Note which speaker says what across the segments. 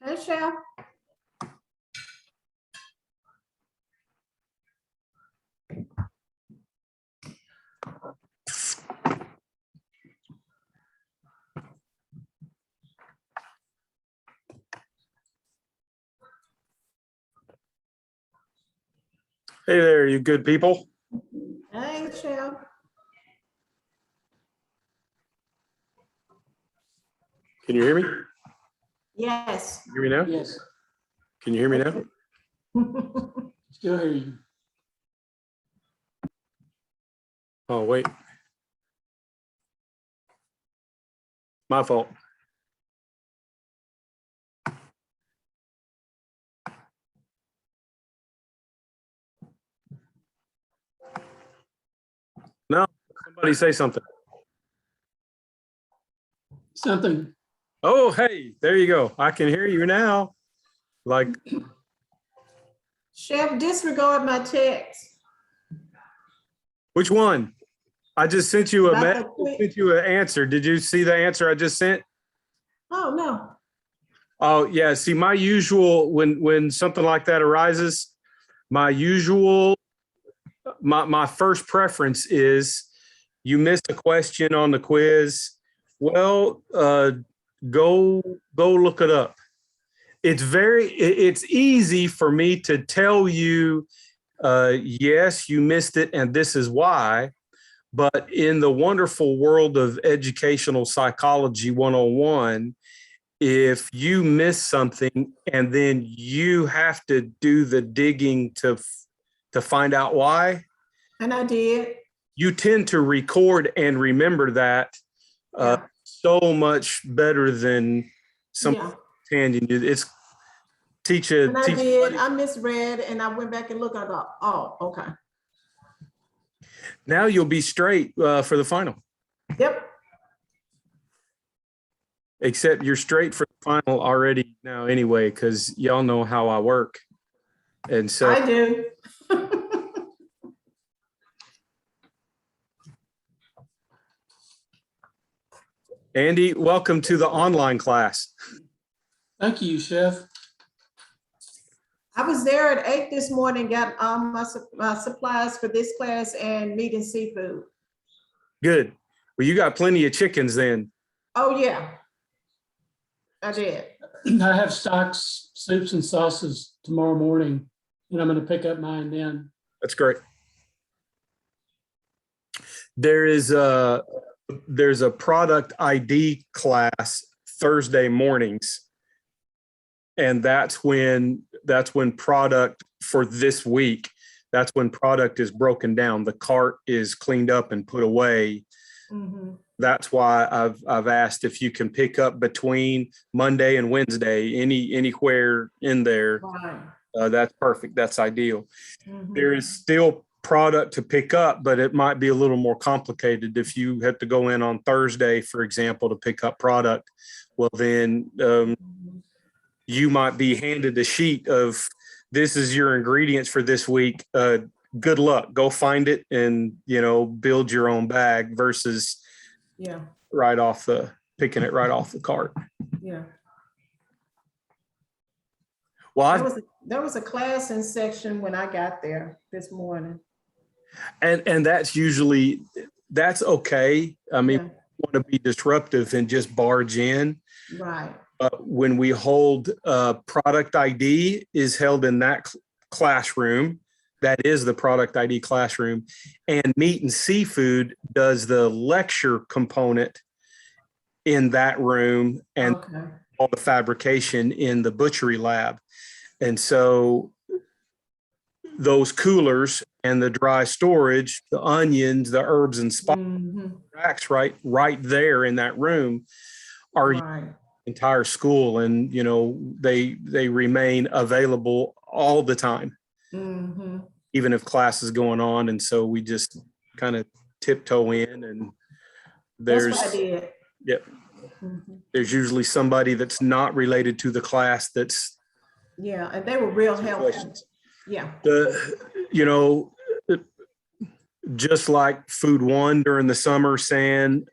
Speaker 1: Hey, Chef.
Speaker 2: Hey there, you good people.
Speaker 1: Hey, Chef.
Speaker 2: Can you hear me?
Speaker 1: Yes.
Speaker 2: Hear me now?
Speaker 3: Yes,
Speaker 2: Can you hear me now?
Speaker 3: still hear you.
Speaker 2: Oh, wait. My fault. No, somebody say something.
Speaker 3: Something,
Speaker 2: Oh, hey, there you go. I can hear you now. Like,
Speaker 1: Chef, disregard my text.
Speaker 2: which one? I just sent you a
Speaker 1: About the
Speaker 2: message,
Speaker 1: quiz.
Speaker 2: sent you an answer. Did you see the answer I just sent?
Speaker 1: Oh, no.
Speaker 2: Oh, yeah. See, my usual, when something like that arises, my usual, my first preference is you missed a question on the quiz. Well, go look it up. It's easy for me to tell you, yes, you missed it, and this is why. But in the wonderful world of educational psychology 101, if you miss something and then you have to do the digging to find out why,
Speaker 1: And I did.
Speaker 2: you tend to record and remember that
Speaker 1: Yeah.
Speaker 2: so much better than some
Speaker 1: Yeah.
Speaker 2: tangent. It's teach a
Speaker 1: And I did. I misread and I went back and looked. I thought, oh, okay.
Speaker 2: Now you'll be straight for the final.
Speaker 1: Yep.
Speaker 2: Except you're straight for the final already now anyway, because y'all know how I work. And so
Speaker 1: I do.
Speaker 2: Andy, welcome to the online class.
Speaker 3: thank you, Chef.
Speaker 1: I was there at 8 this morning, got my supplies for this class and meat and seafood.
Speaker 2: Good. Well, you got plenty of chickens then.
Speaker 1: Oh, yeah. I did.
Speaker 3: I have stocks, soups and sauces tomorrow morning, and I'm gonna pick up mine then.
Speaker 2: That's great. There's a product ID class Thursday mornings. And that's when product for this week, that's when product is broken down. The cart is cleaned up and put away.
Speaker 1: Mm-hmm.
Speaker 2: That's why I've asked if you can pick up between Monday and Wednesday, anywhere in there.
Speaker 1: Right.
Speaker 2: That's perfect. That's ideal.
Speaker 1: Mm-hmm.
Speaker 2: There is still product to pick up, but it might be a little more complicated if you have to go in on Thursday, for example, to pick up product. Well, then you might be handed a sheet of, this is your ingredients for this week. Good luck. Go find it and, build your own bag versus
Speaker 1: Yeah.
Speaker 2: picking it right off the cart.
Speaker 1: Yeah.
Speaker 2: Well,
Speaker 1: There was a class in section when I got there this morning.
Speaker 2: and that's okay. I mean,
Speaker 1: Yeah.
Speaker 2: we want to be disruptive and just barge in.
Speaker 1: Right.
Speaker 2: When we hold product ID is held in that classroom. That is the product ID classroom. And meat and seafood does the lecture component in that room and
Speaker 1: Okay.
Speaker 2: all the fabrication in the butchery lab. And so those coolers and the dry storage, the onions, the herbs and spices,
Speaker 1: Mm-hmm.
Speaker 2: racks right there in that room are
Speaker 1: Right.
Speaker 2: entire school, and they remain available all the time,
Speaker 1: Mm-hmm.
Speaker 2: even if class is going on. And so we just kind of tiptoe in, and
Speaker 1: That's what I did.
Speaker 2: Yep.
Speaker 1: Mm-hmm.
Speaker 2: There's usually somebody that's not related to the class that's
Speaker 1: Yeah, and they were real helpful.
Speaker 2: questions.
Speaker 1: Yeah.
Speaker 2: Just like Food One during the summer, saying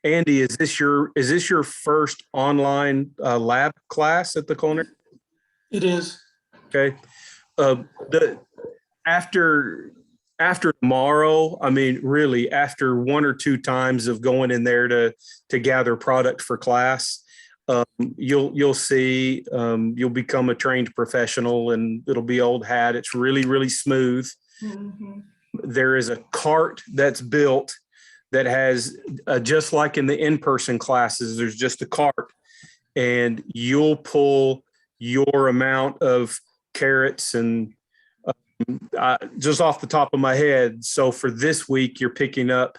Speaker 2: Andy, is this your first online lab class at the Culinary?
Speaker 3: It is.
Speaker 2: Okay. The after tomorrow, I mean, really, after one or two times of going in there to gather product for class, you'll see, you'll become a trained professional, and it'll be old hat. It's really, really smooth.
Speaker 1: Mhm.
Speaker 2: There is a cart that's built that has, just like in the in-person classes, there's just a cart, and you'll pull your amount of carrots and just off the top of my head. So for this week, you're picking up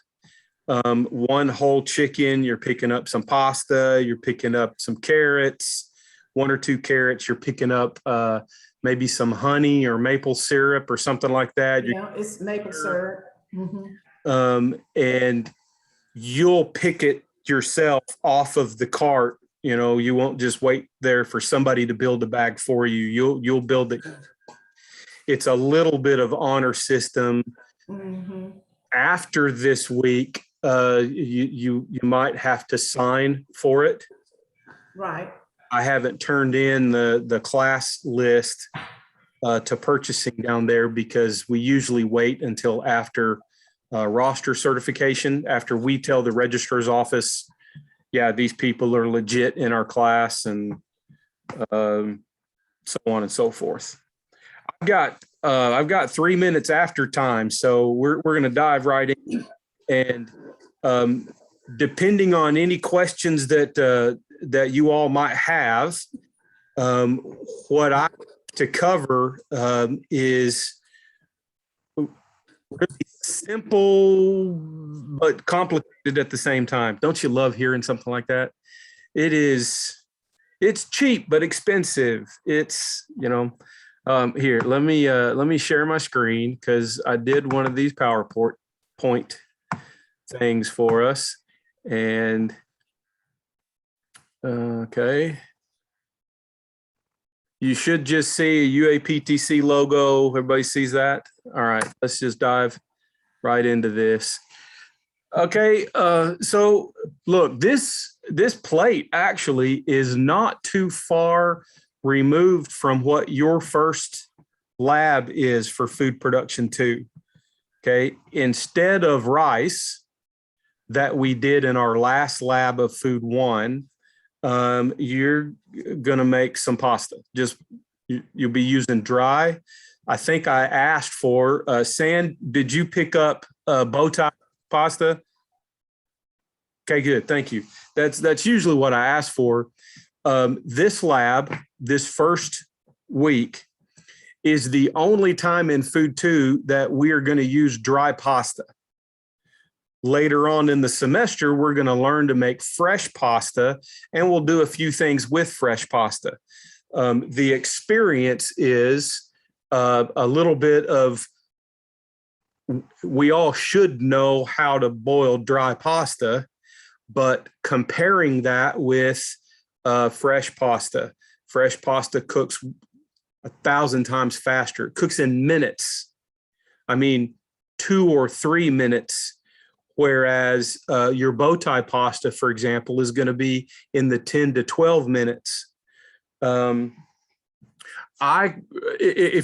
Speaker 2: one whole chicken, you're picking up some pasta, you're picking up some carrots, one or two carrots, you're picking up maybe some honey or maple syrup or something like that.
Speaker 1: Yeah, it's maple syrup. Mhm.
Speaker 2: And you'll pick it yourself off of the cart. You know, you won't just wait there for somebody to build a bag for you. You'll build it. It's a little bit of honor system.
Speaker 1: Mhm.
Speaker 2: After this week, you might have to sign for it.
Speaker 1: Right.
Speaker 2: I haven't turned in the class list to purchasing down there because we usually wait until after roster certification, after we tell the registrar's office, yeah, these people are legit in our class, and so on and so forth. I've got 3 minutes after time, so we're going to dive right in. And depending on any questions that you all might have, what I to cover is really simple but complicated at the same time. Don't you love hearing something like that? It's cheap but expensive. It's, here, let me share my screen, because I did one of these PowerPoint things for us. And okay. You should just see a UAPTC logo. Everybody sees that? All right, let's just dive right into this. Okay, so look, this plate actually is not too far removed from what your first lab is for food production 2. Okay, instead of rice that we did in our last lab of food 1, you're gonna make some pasta. Just you'll be using dry. I think I asked for Sand. Did you pick up bow tie pasta? Okay, good. Thank you. That's usually what I ask for. This lab, this first week, is the only time in food 2 that we are going to use dry pasta. Later on in the semester, we're going to learn to make fresh pasta, and we'll do a few things with fresh pasta. The experience is a little bit of, we all should know how to boil dry pasta, but comparing that with fresh pasta cooks 1,000 times faster. It cooks in minutes. I mean, 2 or 3 minutes. Whereas your bow tie pasta, for example, is going to be in the 10 to 12 minutes. If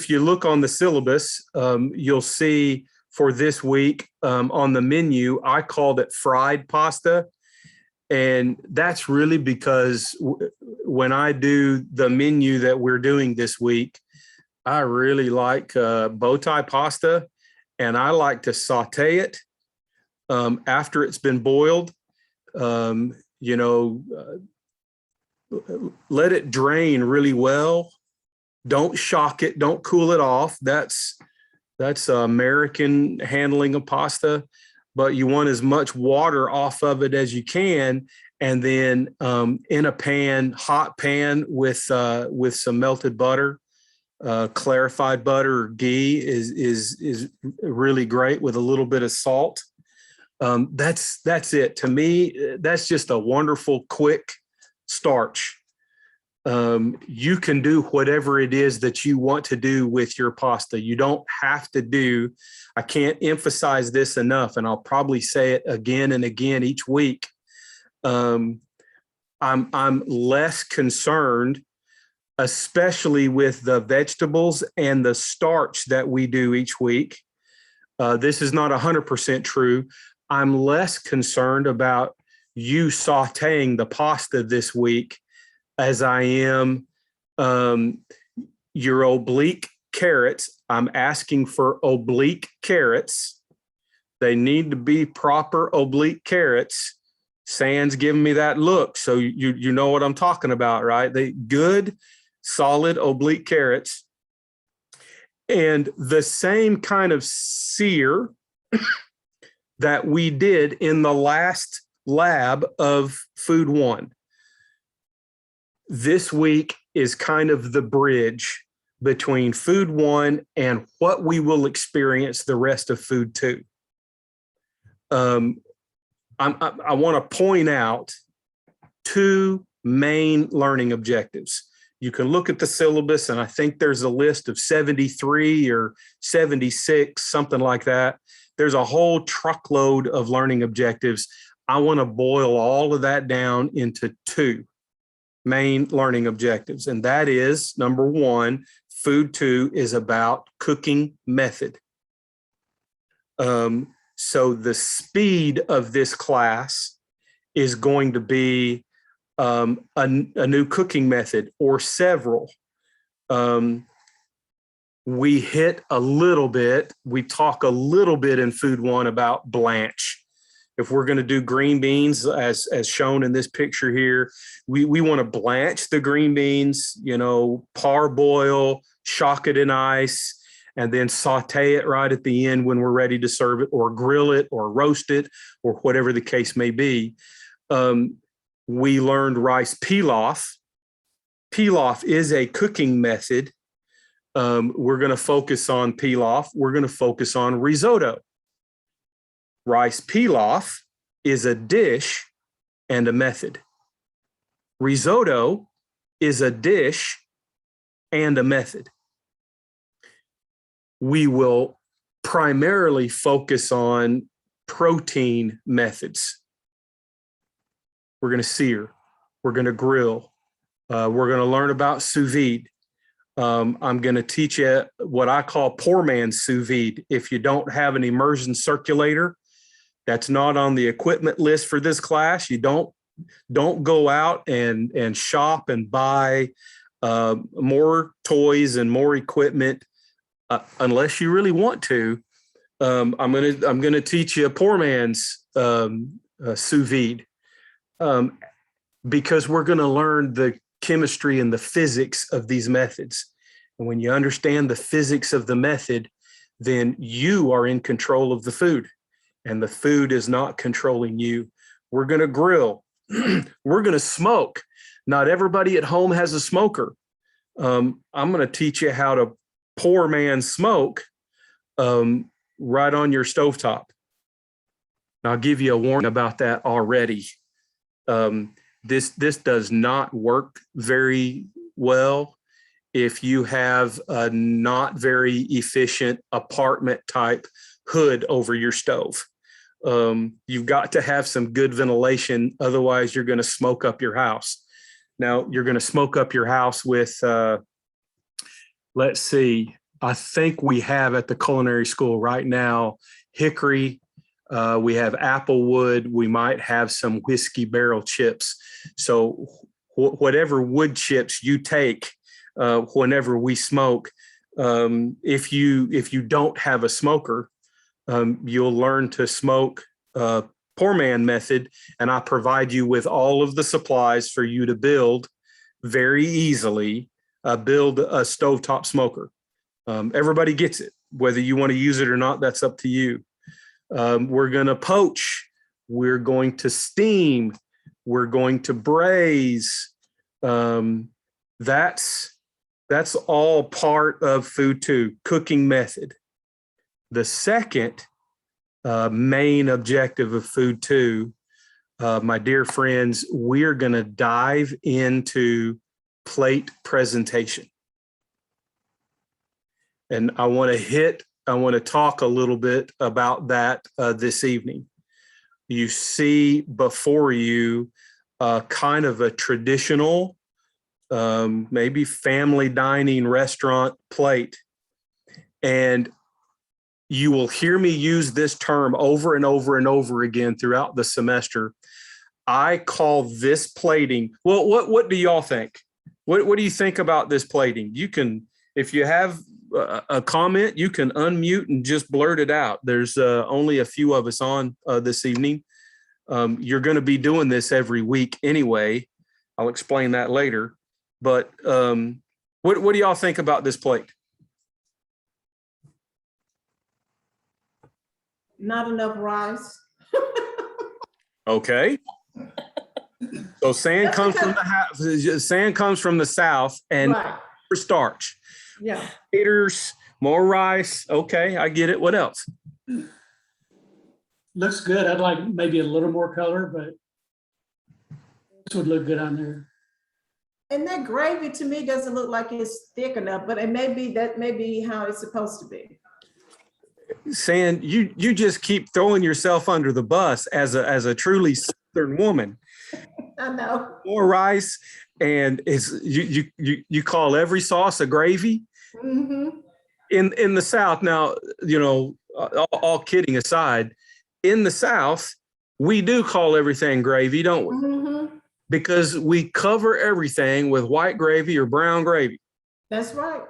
Speaker 2: you look on the syllabus, you'll see for this week on the menu, I called it fried pasta. And that's really because when I do the menu that we're doing this week, I really like bow tie pasta, and I like to saute it. After it's been boiled, let it drain really well. Don't shock it. Don't cool it off. That's American handling of pasta, but you want as much water off of it as you can. And then in a pan, hot pan with some melted butter, clarified butter or ghee is really great with a little bit of salt. That's it. To me, that's just a wonderful, quick starch. You can do whatever it is that you want to do with your pasta. You don't have to do, I can't emphasize this enough, and I'll probably say it again and again each week. I'm less concerned, especially with the vegetables and the starch that we do each week. This is not 100% true. I'm less concerned about you sauteing the pasta this week as I am your oblique carrots. I'm asking for oblique carrots. They need to be proper oblique carrots. Sand's giving me that look, so you know what I'm talking about, right? They good, solid oblique carrots. And the same kind of sear that we did in the last lab of Food 1. This week is kind of the bridge between Food 1 and what we will experience the rest of Food 2. I want to point out two main learning objectives. You can look at the syllabus, and I think there's a list of 73 or 76, something like that. There's a whole truckload of learning objectives. I want to boil all of that down into two main learning objectives. And that is, number one, Food 2 is about cooking method. So the speed of this class is going to be a new cooking method or several. We hit a little bit, we talk a little bit in Food 1 about blanch. If we're going to do green beans, as shown in this picture here, we want to blanch the green beans, parboil, shock it in ice, and then saute it right at the end when we're ready to serve it, or grill it, or roast it, or whatever the case may be. We learned rice pilaf. Pilaf is a cooking method. We're going to focus on pilaf. We're going to focus on risotto. Rice pilaf is a dish and a method. Risotto is a dish and a method. We will primarily focus on protein methods. We're going to sear. We're going to grill. We're going to learn about sous vide. I'm going to teach you what I call poor man's sous vide. If you don't have an immersion circulator, that's not on the equipment list for this class. You don't go out and shop and buy more toys and more equipment unless you really want to. I'm gonna teach you a poor man's sous vide because we're going to learn the chemistry and the physics of these methods. And when you understand the physics of the method, then you are in control of the food, and the food is not controlling you. We're going to grill. We're going to smoke. Not everybody at home has a smoker. I'm going to teach you how to poor man smoke right on your stovetop. And I'll give you a warning about that already. This does not work very well if you have a not very efficient apartment type hood over your stove. You've got to have some good ventilation. Otherwise, you're going to smoke up your house. Now, you're going to smoke up your house with, let's see, I think we have at the culinary school right now, hickory. We have applewood. We might have some whiskey barrel chips. So whatever wood chips you take whenever we smoke, if you don't have a smoker, you'll learn to smoke poor man method, and I provide you with all of the supplies for you to build very easily, build a stovetop smoker. Everybody gets it. Whether you want to use it or not, that's up to you. We're going to poach. We're going to steam. We're going to braise. That's all part of Food 2, cooking method. The second main objective of Food 2, my dear friends, we're going to dive into plate presentation. And I want to talk a little bit about that this evening. you see before you kind of a traditional, maybe family dining restaurant plate. And you will hear me use this term over and over and over again throughout the semester. I call this plating. Well, what do y'all think? What do you think about this plating? You can, if you have a comment, you can unmute and just blurt it out. There's only a few of us on this evening. You're going to be doing this every week anyway. I'll explain that later. But what do y'all think about this plate?
Speaker 1: Not enough rice.
Speaker 2: Okay. So sand comes from the south and
Speaker 1: Right.
Speaker 2: for starch.
Speaker 1: Yeah.
Speaker 2: Taters, more rice. Okay, I get it. What else?
Speaker 3: Looks good. I'd like maybe a little more color, but this would look good on there.
Speaker 1: And that gravy to me doesn't look like it's thick enough, but it may be, that may be how it's supposed to be.
Speaker 2: Sand, you just keep throwing yourself under the bus as a truly Southern woman.
Speaker 1: I know.
Speaker 2: More rice, and it's you call every sauce a gravy.
Speaker 1: Mm-hmm.
Speaker 2: In the South, now, you know, all kidding aside, in the South, we do call everything gravy, don't we?
Speaker 1: Mm-hmm.
Speaker 2: Because we cover everything with white gravy or brown gravy.
Speaker 1: That's right.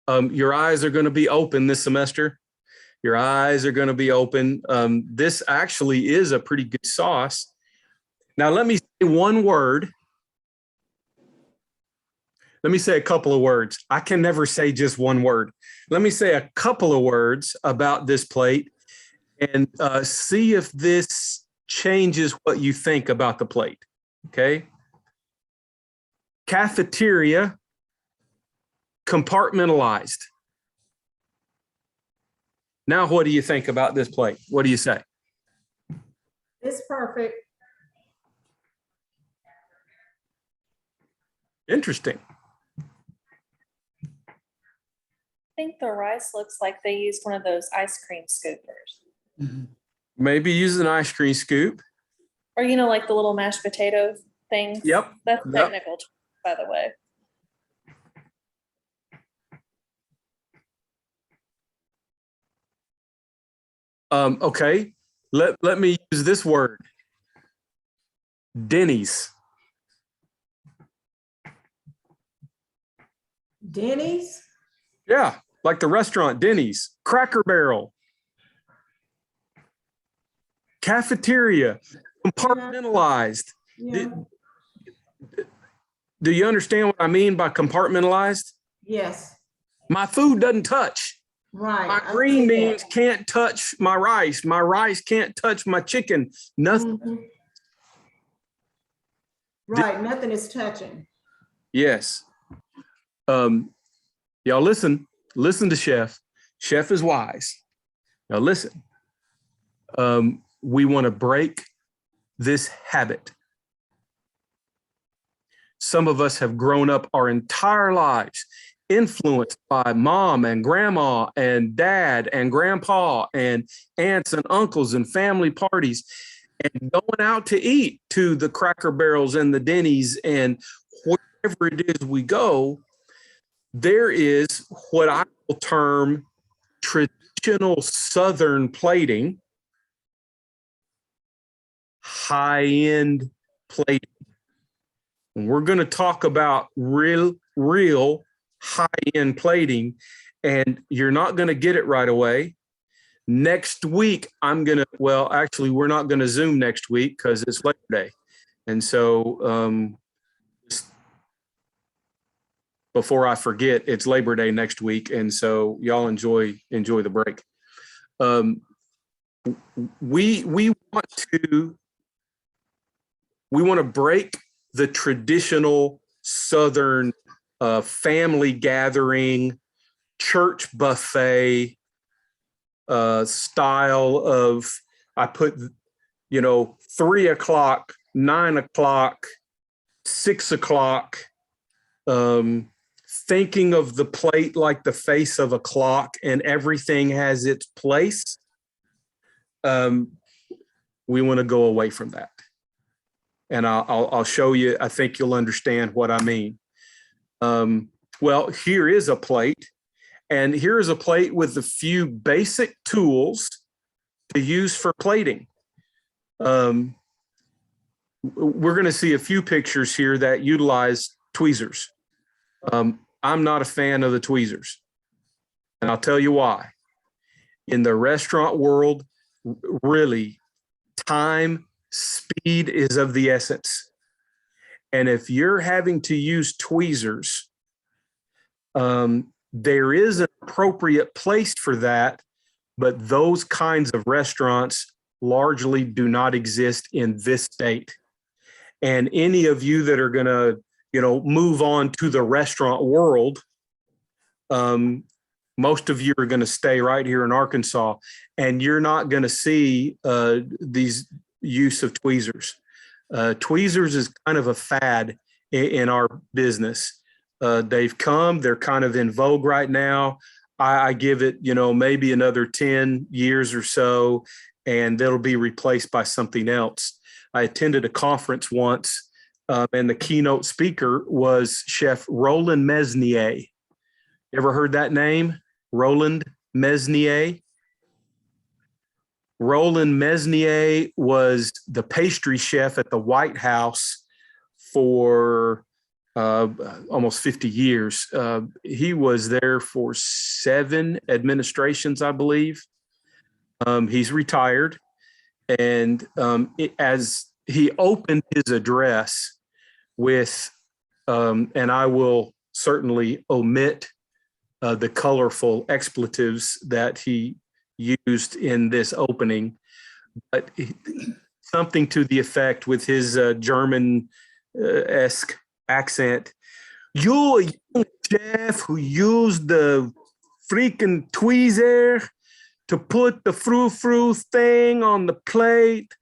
Speaker 2: Your eyes are going to be open this semester. Your eyes are going to be open. This actually is a pretty good sauce. Now, let me say one word. Let me say a couple of words. I can never say just one word. Let me say a couple of words about this plate and see if this changes what you think about the plate. Okay. Cafeteria, compartmentalized. Now, what do you think about this plate? What do you say?
Speaker 1: It's perfect.
Speaker 2: Interesting.
Speaker 4: I think the rice looks like they used one of those ice cream scoopers.
Speaker 3: Mhm.
Speaker 2: Maybe use an ice cream scoop.
Speaker 4: Or, you know, like the little mashed potato things.
Speaker 2: Yep.
Speaker 4: That's
Speaker 2: Yep.
Speaker 4: technical, by the way.
Speaker 2: Okay. Let me use this word. Denny's.
Speaker 1: Denny's?
Speaker 2: Yeah, like the restaurant Denny's. Cracker Barrel. Cafeteria. Compartmentalized.
Speaker 1: Yeah.
Speaker 2: Do you understand what I mean by compartmentalized?
Speaker 1: Yes.
Speaker 2: My food doesn't touch.
Speaker 1: Right.
Speaker 2: My
Speaker 1: I
Speaker 2: green
Speaker 1: see that.
Speaker 2: beans can't touch my rice. My rice can't touch my chicken. Nothing.
Speaker 1: Mhm. Right. Nothing is touching.
Speaker 2: Yes. Y'all listen to Chef. Chef is wise. Now listen. We want to break this habit. Some of us have grown up our entire lives influenced by mom and grandma and dad and grandpa and aunts and uncles and family parties and going out to eat to the Cracker Barrels and the Denny's and wherever it is we go. There is what I will term traditional Southern plating, high-end plating. And we're going to talk about real high-end plating, and you're not going to get it right away. Next week, actually, we're not going to Zoom next week because it's Labor Day. And so before I forget, it's Labor Day next week. And so y'all enjoy the break. We want to break the traditional Southern family gathering, church buffet style of, I put, 3 o'clock, 9 o'clock, 6 o'clock, thinking of the plate like the face of a clock and everything has its place. We want to go away from that. And I'll show you. I think you'll understand what I mean. Well, here is a plate, and here is a plate with a few basic tools to use for plating. We're going to see a few pictures here that utilize tweezers. I'm not a fan of the tweezers, and I'll tell you why. In the restaurant world, really, time, speed is of the essence. And if you're having to use tweezers, there is an appropriate place for that, but those kinds of restaurants largely do not exist in this state. And any of you that are going to, move on to the restaurant world, most of you are going to stay right here in Arkansas, and you're not going to see these use of tweezers. Tweezers is kind of a fad in our business. They've come, they're kind of in vogue right now. I give it, maybe another 10 years or so, and they'll be replaced by something else. I attended a conference once, and the keynote speaker was Chef Roland Mesnier. Ever heard that name? Roland Mesnier? Roland Mesnier was the pastry chef at the White House for almost 50 years. He was there for 7 administrations, I believe. He's retired. And as he opened his address with, and I will certainly omit the colorful expletives that he used in this opening, but something to the effect with his German-esque accent. You, a young chef who used the freaking tweezer to put the frou-frou thing on the plate,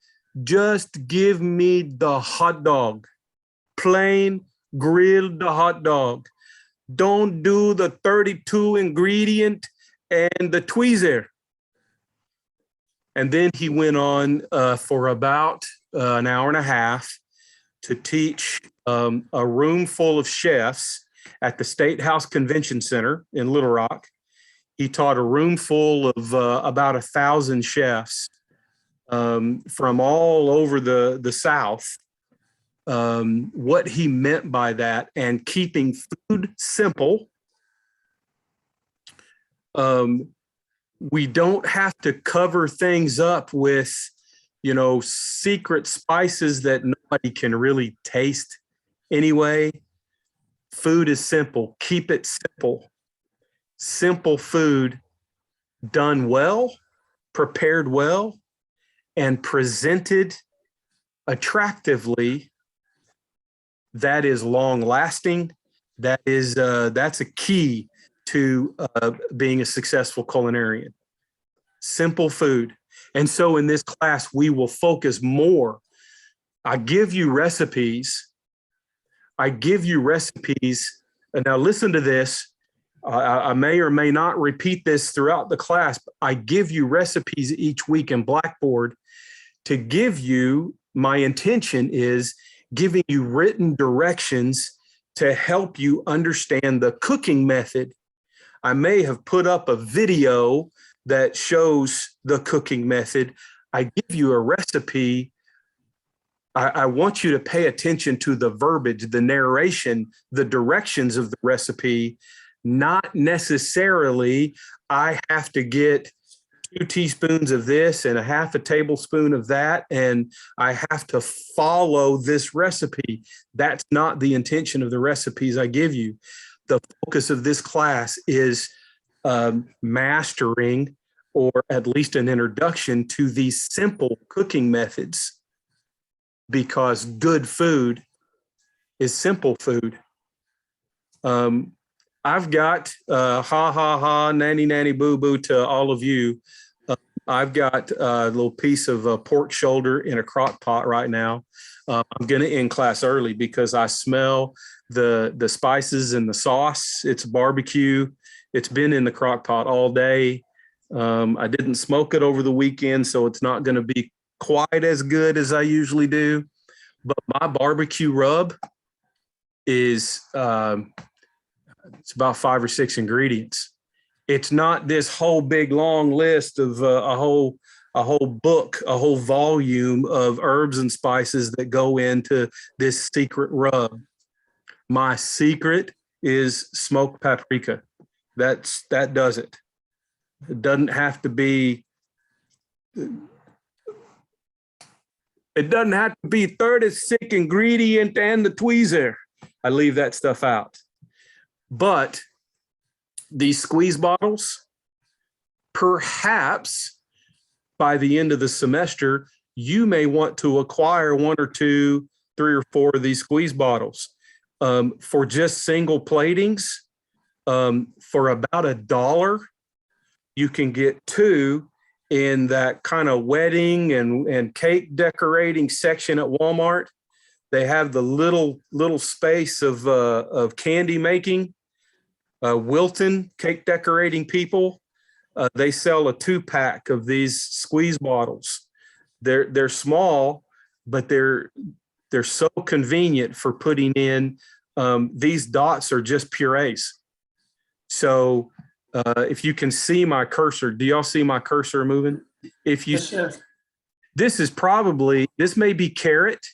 Speaker 2: just give me the hot dog. Plain grilled hot dog. Don't do the 32 ingredient and the tweezer. And then he went on for about an hour and a half to teach a room full of chefs at the State House Convention Center in Little Rock. He taught a room full of about 1,000 chefs from all over the South, what he meant by that, and keeping food simple. We don't have to cover things up with, secret spices that nobody can really taste anyway. Food is simple. Keep it simple. Simple food done well, prepared well, and presented attractively. That is long lasting. That's a key to being a successful culinarian. Simple food. And so in this class, we will focus more. I give you recipes. And now listen to this. I may or may not repeat this throughout the class. But I give you recipes each week in Blackboard to give you, my intention is giving you written directions to help you understand the cooking method. I may have put up a video that shows the cooking method. I give you a recipe. I want you to pay attention to the verbiage, the narration, the directions of the recipe, not necessarily I have to get 2 teaspoons of this and a half a tablespoon of that, and I have to follow this recipe. That's not the intention of the recipes I give you. The focus of this class is mastering, or at least an introduction to these simple cooking methods, because good food is simple food. I've got ha ha ha, nanny nanny boo boo to all of you. I've got a little piece of pork shoulder in a crock pot right now. I'm going to end class early because I smell the spices and the sauce. It's barbecue. It's been in the crock pot all day. I didn't smoke it over the weekend, so it's not going to be quite as good as I usually do, but my barbecue rub is it's about 5 or 6 ingredients. It's not this whole big long list of a whole book, a whole volume of herbs and spices that go into this secret rub. My secret is smoked paprika. That does it. It doesn't have to be. It doesn't have to be 36 ingredient and the tweezer. I leave that stuff out. But these squeeze bottles, perhaps by the end of the semester, you may want to acquire 1 or 2, 3 or 4 of these squeeze bottles for just single platings. For about $1, you can get 2 in that kind of wedding and cake decorating section at Walmart. They have the little space of candy making. Wilton cake decorating people, they sell a 2-pack of these squeeze bottles. They're small, but they're so convenient for putting in. These dots are just purees. So if you can see my cursor, do y'all see my cursor moving? If you,
Speaker 3: Yes, Chef.
Speaker 2: this may be carrot,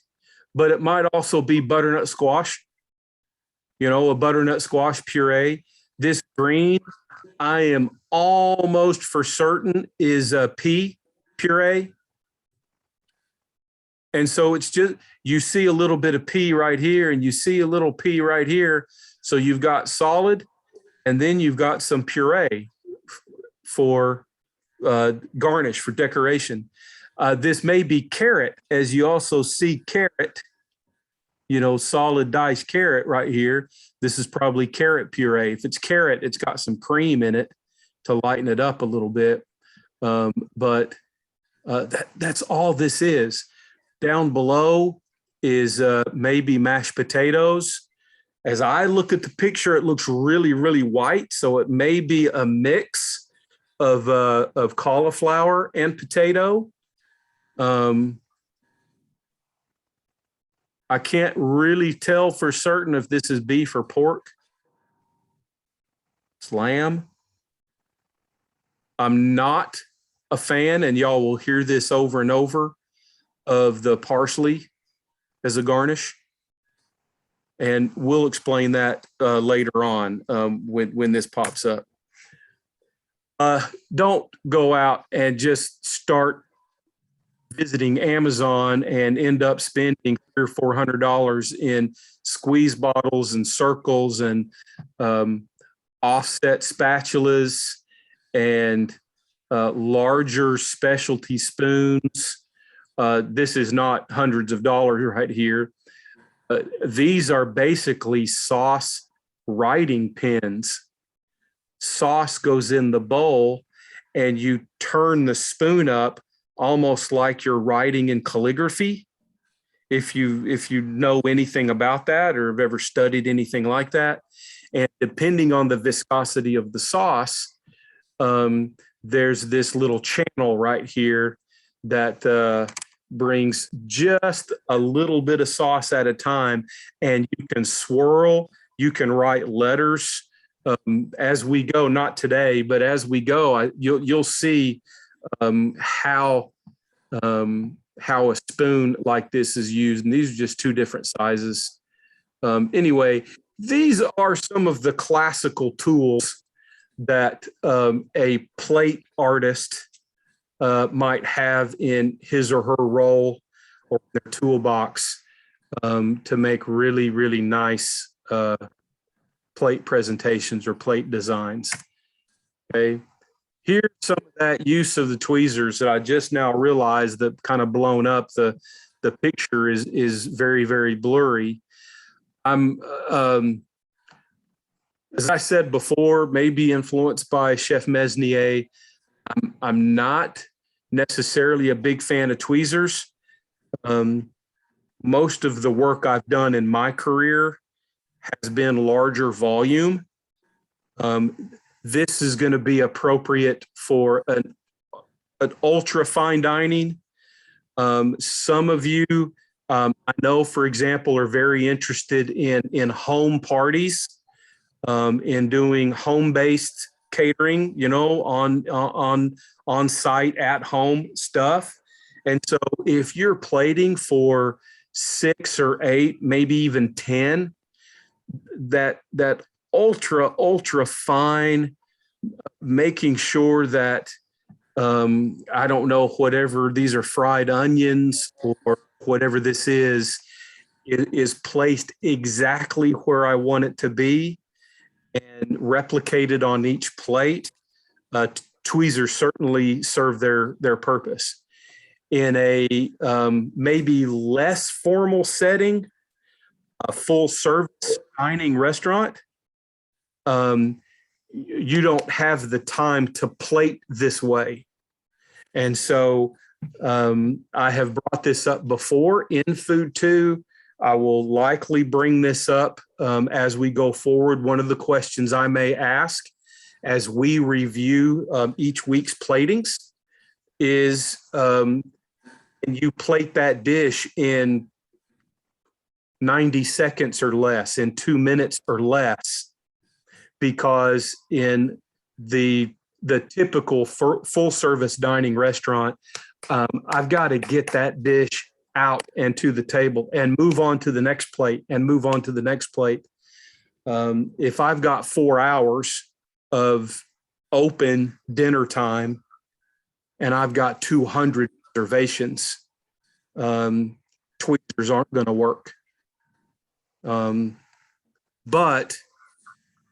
Speaker 2: but it might also be butternut squash. You know, a butternut squash puree. This green, I am almost for certain is a pea puree. And so it's just, you see a little bit of pea right here and you see a little pea right here. So you've got solid and then you've got some puree for garnish, for decoration. This may be carrot, as you also see carrot, you know, solid diced carrot right here. This is probably carrot puree. If it's carrot, it's got some cream in it to lighten it up a little bit. But that's all this is. Down below is maybe mashed potatoes. As I look at the picture, it looks really, really white. So it may be a mix of cauliflower and potato. I can't really tell for certain if this is beef or pork. It's lamb. I'm not a fan, and y'all will hear this over and over, of the parsley as a garnish. And we'll explain that later on when this pops up. Don't go out and just start visiting Amazon and end up spending $300 or $400 in squeeze bottles and circles and offset spatulas and larger specialty spoons. This is not hundreds of dollars right here. These are basically sauce writing pens. Sauce goes in the bowl and you turn the spoon up almost like you're writing in calligraphy. If you know anything about that or have ever studied anything like that. And depending on the viscosity of the sauce, there's this little channel right here that brings just a little bit of sauce at a time, and you can swirl, you can write letters as we go, not today, but as we go, you'll see how a spoon like this is used. And these are just 2 different sizes. Anyway, these are some of the classical tools that a plate artist might have in his or her role or their toolbox to make really, really nice plate presentations or plate designs. Okay. Here's some of that use of the tweezers that I just now realized that kind of blown up. The picture is very, very blurry. I'm, as I said before, maybe influenced by Chef Mesnier. I'm not necessarily a big fan of tweezers. Most of the work I've done in my career has been larger volume. This is going to be appropriate for an ultra fine dining. Some of you, I know, for example, are very interested in home parties, in doing home-based catering, on site at home stuff. And so if you're plating for 6 or 8, maybe even 10, that ultra fine, making sure that I don't know, whatever these are, fried onions or whatever this is placed exactly where I want it to be and replicated on each plate. Tweezers certainly serve their purpose. In a maybe less formal setting, a full service dining restaurant, you don't have the time to plate this way. And so I have brought this up before in Food 2. I will likely bring this up as we go forward. One of the questions I may ask as we review each week's platings is, can you plate that dish in 90 seconds or less, in 2 minutes or less? Because in the typical full service dining restaurant, I've got to get that dish out and to the table and move on to the next plate and move on to the next plate. If I've got 4 hours of open dinner time and I've got 200 reservations, tweezers aren't going to work. But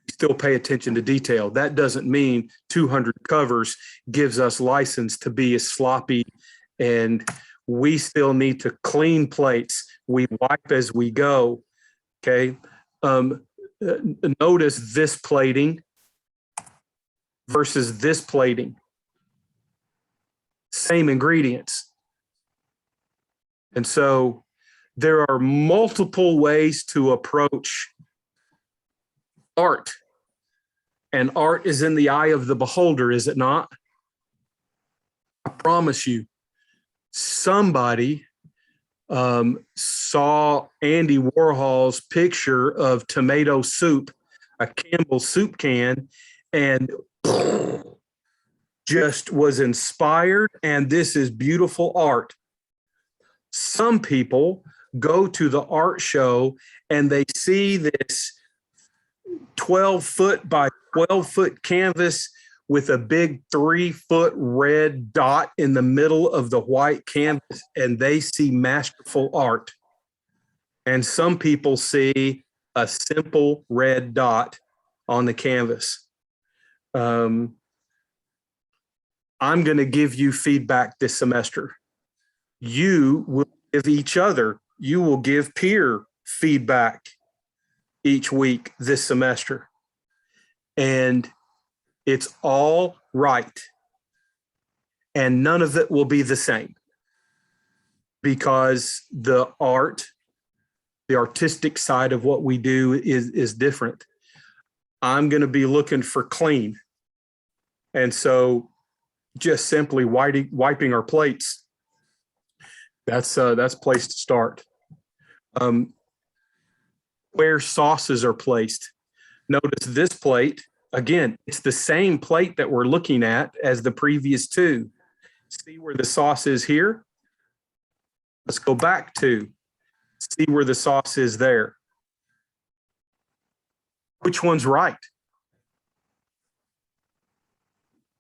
Speaker 2: still pay attention to detail. That doesn't mean 200 covers gives us license to be as sloppy, and we still need to clean plates. We wipe as we go. Okay. Notice this plating versus this plating. Same ingredients. And so there are multiple ways to approach art. And art is in the eye of the beholder, is it not? I promise you, somebody saw Andy Warhol's picture of tomato soup, a Campbell's soup can, and just was inspired, and this is beautiful art. Some people go to the art show and they see this 12-foot by 12-foot canvas with a big 3-foot red dot in the middle of the white canvas, and they see masterful art. And some people see a simple red dot on the canvas. I'm going to give you feedback this semester. You will give each other, you will give peer feedback each week this semester. And it's all right. And none of it will be the same, because the artistic side of what we do is different. I'm going to be looking for clean. And so just simply wiping our plates, that's a place to start. Where sauces are placed. Notice this plate, again, it's the same plate that we're looking at as the previous two. See where the sauce is here? Let's go back to see where the sauce is there. Which one's right?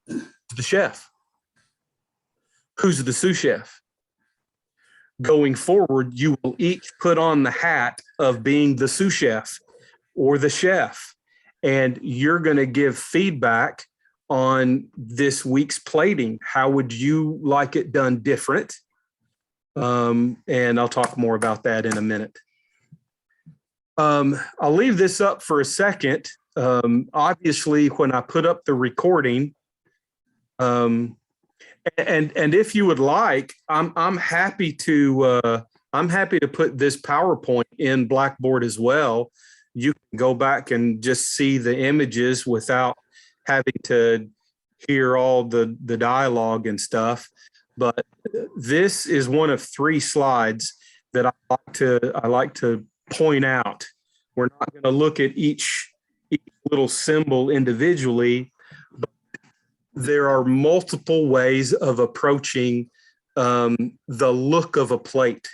Speaker 2: The chef. Who's the sous chef? Going forward, you will each put on the hat of being the sous chef or the chef, and you're going to give feedback on this week's plating. How would you like it done different? And I'll talk more about that in a minute. I'll leave this up for a second. Obviously, when I put up the recording, and if you would like, I'm happy to put this PowerPoint in Blackboard as well. You can go back and just see the images without having to hear all the dialogue and stuff. but this is one of 3 slides that I like to point out. We're not going to look at each little symbol individually, but there are multiple ways of approaching the look of a plate.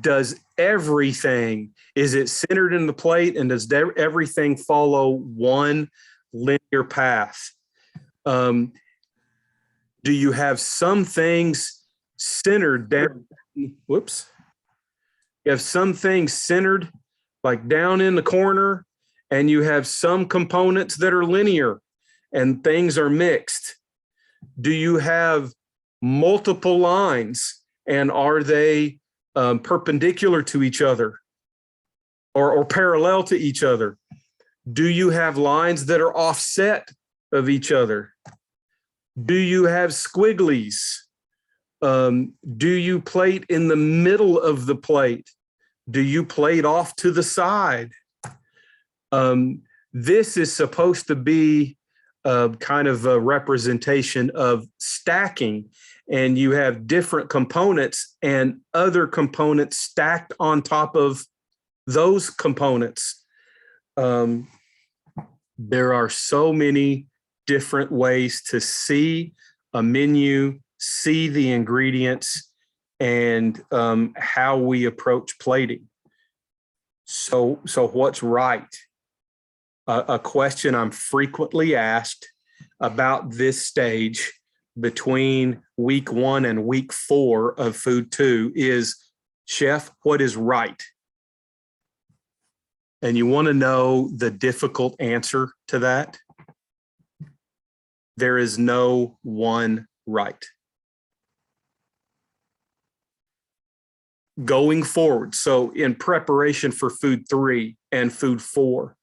Speaker 2: Does everything, is it centered in the plate, and does everything follow one linear path? Do you have some things centered down? Whoops. You have some things centered like down in the corner, and you have some components that are linear and things are mixed. Do you have multiple lines, and are they perpendicular to each other or parallel to each other? Do you have lines that are offset of each other? Do you have squigglies? Do you plate in the middle of the plate? Do you plate off to the side? This is supposed to be kind of a representation of stacking, and you have different components and other components stacked on top of those components. There are so many different ways to see a menu, see the ingredients, and how we approach plating. So what's right? A question I'm frequently asked about this stage between week 1 and week 4 of food 2 is, Chef, what is right? And you want to know the difficult answer to that? There is no one right. Going forward, so in preparation for food 3 and food 4,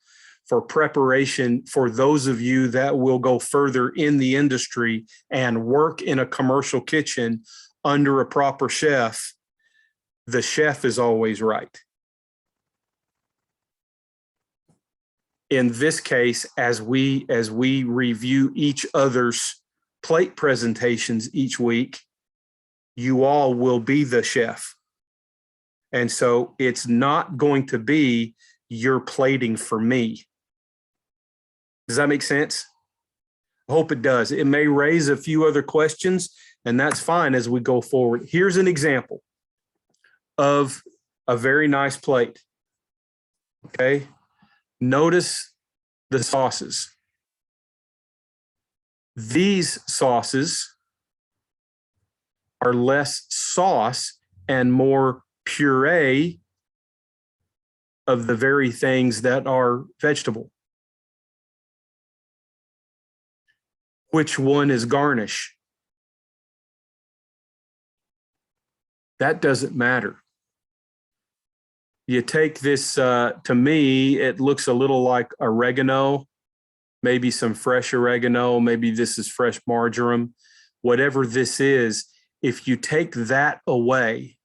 Speaker 2: for preparation for those of you that will go further in the industry and work in a commercial kitchen under a proper chef, the chef is always right. In this case, as we review each other's plate presentations each week, you all will be the chef. And so it's not going to be your plating for me. Does that make sense? I hope it does. It may raise a few other questions, and that's fine as we go forward. Here's an example of a very nice plate. Okay. Notice the sauces. These sauces are less sauce and more puree of the very things that are vegetable. Which one is garnish? That doesn't matter. You take this, to me, it looks a little like oregano, maybe some fresh oregano, maybe this is fresh marjoram, whatever this is. If you take that away,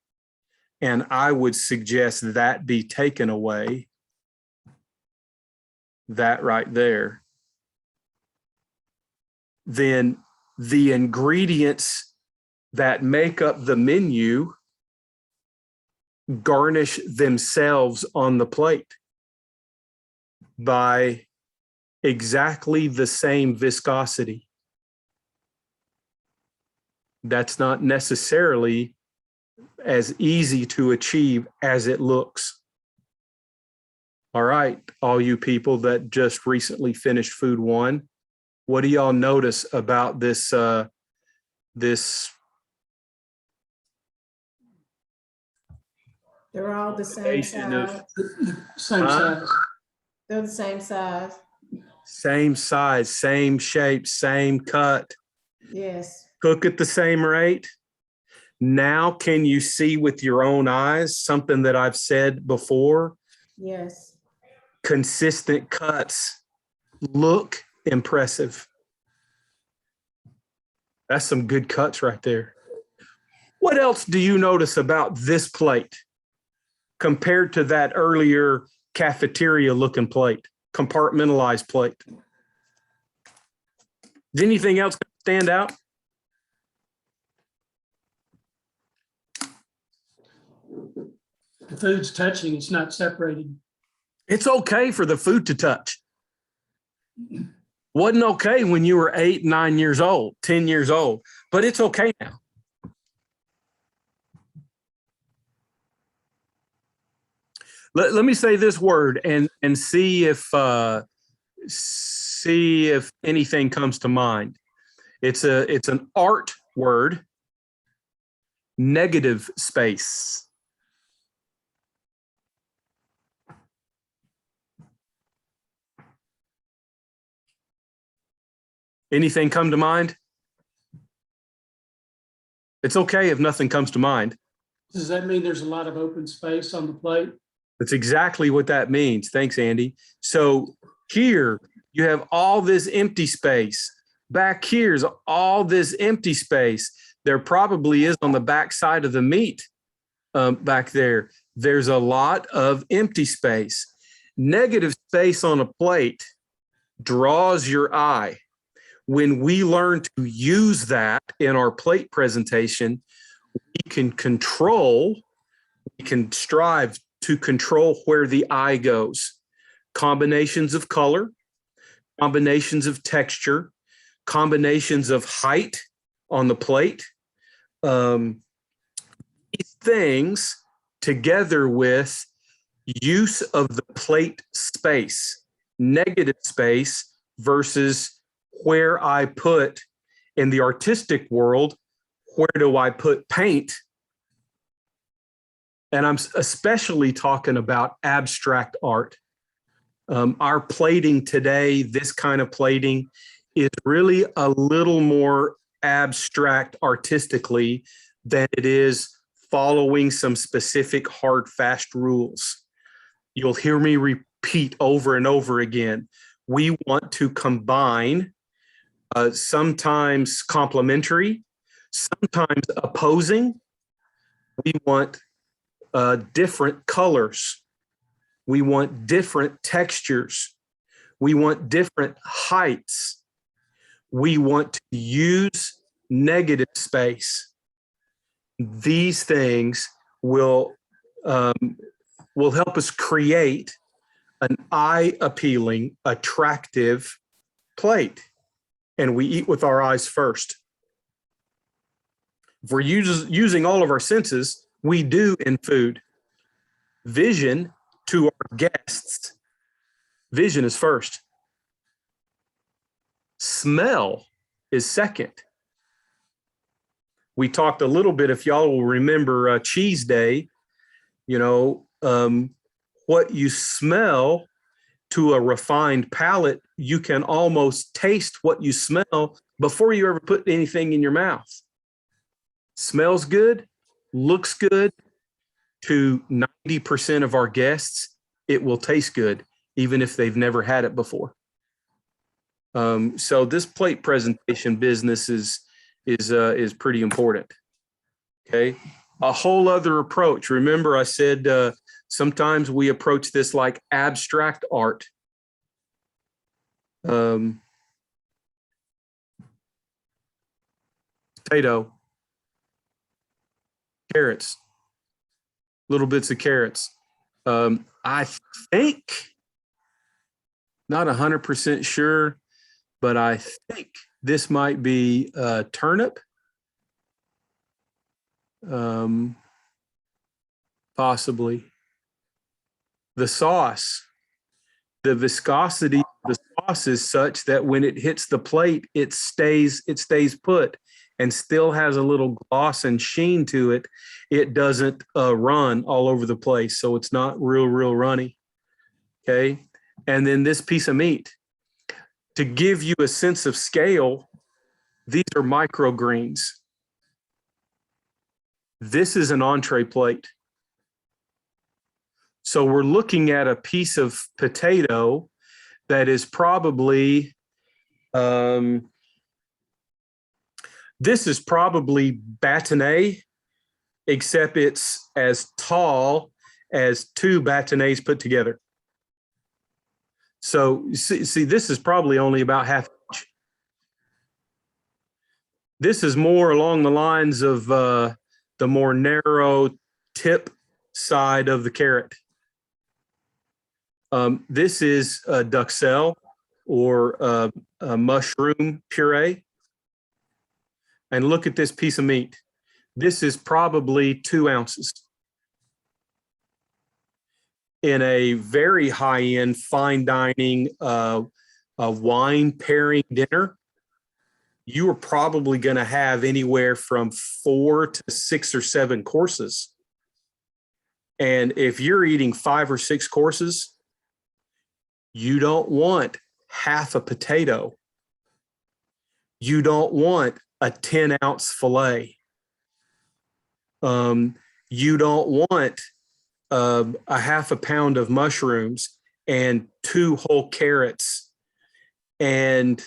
Speaker 2: and I would suggest that be taken away, that right there, then the ingredients that make up the menu garnish themselves on the plate by exactly the same viscosity. That's not necessarily as easy to achieve as it looks. All right, all you people that just recently finished food 1, what do y'all notice about this this?
Speaker 1: They're all the same size.
Speaker 3: Same size.
Speaker 1: They're the same size.
Speaker 2: Same size, same shape, same cut.
Speaker 1: Yes.
Speaker 2: Cook at the same rate. Now, can you see with your own eyes something that I've said before?
Speaker 1: Yes.
Speaker 2: Consistent cuts look impressive. That's some good cuts right there. What else do you notice about this plate compared to that earlier cafeteria looking plate, compartmentalized plate? Does anything else stand out?
Speaker 3: The food's touching, it's not separated.
Speaker 2: It's okay for the food to touch. Wasn't okay when you were 8, 9 years old, 10 years old, but it's okay now. Let me say this word and see if anything comes to mind. It's an art word. Negative space. Anything come to mind? It's okay if nothing comes to mind.
Speaker 3: Does that mean there's a lot of open space on the plate?
Speaker 2: That's exactly what that means. Thanks, Andy. So here you have all this empty space. Back here's all this empty space. There probably is on the back side of the meat back there. There's a lot of empty space. Negative space on a plate draws your eye. When we learn to use that in our plate presentation, we can strive to control where the eye goes. Combinations of color, combinations of texture, combinations of height on the plate. These things, together with use of the plate space, negative space versus where I put in the artistic world, where do I put paint? And I'm especially talking about abstract art. Our plating today, this kind of plating, is really a little more abstract artistically than it is following some specific hard, fast rules. You'll hear me repeat over and over again. We want to combine sometimes complementary, sometimes opposing. We want different colors. We want different textures. We want different heights. We want to use negative space. These things will help us create an eye-appealing, attractive plate. And we eat with our eyes first. If we're using all of our senses, we do in food. Vision to our guests, vision is first. Smell is second. We talked a little bit, if y'all will remember, Cheese Day, what you smell to a refined palate, you can almost taste what you smell before you ever put anything in your mouth. Smells good, looks good. To 90% of our guests, it will taste good, even if they've never had it before. So this plate presentation business is pretty important. Okay, a whole other approach. Remember, I said sometimes we approach this like abstract art. Potato, carrots, little bits of carrots. I think, not 100% sure, but I think this might be turnip. Possibly. The sauce, the viscosity of the sauce is such that when it hits the plate, it stays put and still has a little gloss and sheen to it. It doesn't run all over the place, so it's not real runny. Okay, and then this piece of meat, to give you a sense of scale, these are microgreens. This is an entree plate. So we're looking at a piece of potato that is probably, this is probably bâtonnet, except it's as tall as 2 bâtonnets put together. So see, this is probably only about half inch. This is more along the lines of the more narrow tip side of the carrot. This is a duxelle or a mushroom puree. And look at this piece of meat. This is probably 2 ounces. In a very high-end fine dining a wine pairing dinner, you are probably going to have anywhere from 4 to 6 or 7 courses. And if you're eating 5 or 6 courses, you don't want half a potato. You don't want a 10-ounce filet. You don't want a half a pound of mushrooms and 2 whole carrots and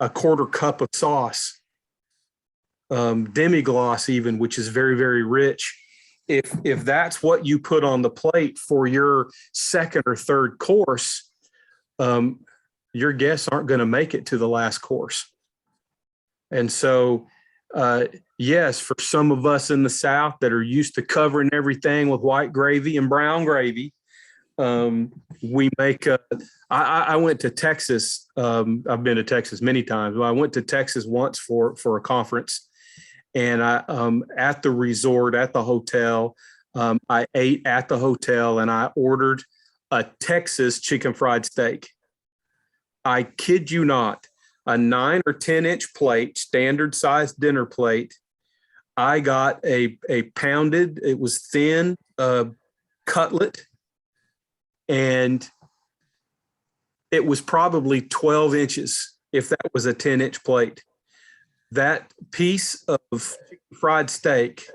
Speaker 2: a 1/4 cup of sauce, demi-glace even, which is very, very rich. If that's what you put on the plate for your second or third course, your guests aren't going to make it to the last course. And so, yes, for some of us in the South that are used to covering everything with white gravy and brown gravy, we make I went to Texas. I've been to Texas many times. Well, I went to Texas once for a conference, and I at the resort, at the hotel, I ate at the hotel, and I ordered a Texas chicken fried steak. I kid you not, a 9 or 10-inch plate, standard size dinner plate. I got a pounded, it was thin cutlet, and it was probably 12 inches if that was a 10-inch plate. That piece of fried steak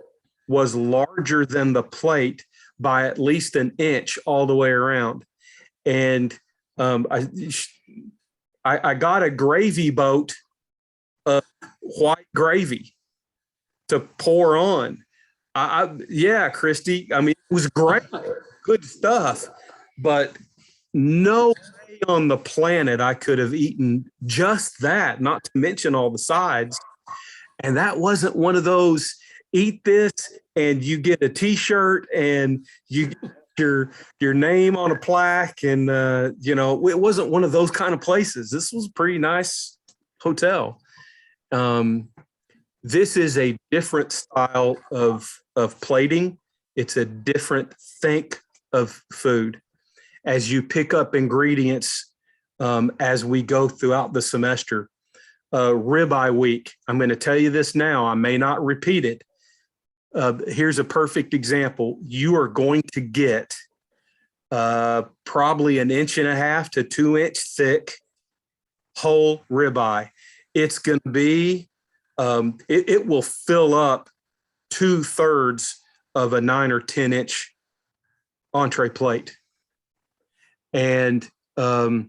Speaker 2: was larger than the plate by at least an inch all the way around. And I got a gravy boat of white gravy to pour on. Yeah, Christy, I mean, it was great, good stuff, but no way on the planet I could have eaten just that, not to mention all the sides. And that wasn't one of those, eat this and you get a t-shirt and you get your name on a plaque. And, it wasn't one of those kind of places. This was a pretty nice hotel. This is a different style of plating. It's a different think of food. As you pick up ingredients as we go throughout the semester. Ribeye week, I'm going to tell you this now. I may not repeat it. Here's a perfect example. You are going to get probably 1.5 to 2 inch thick whole ribeye. It's going to be, it will fill up 2/3 of a 9 or 10 inch entree plate. And I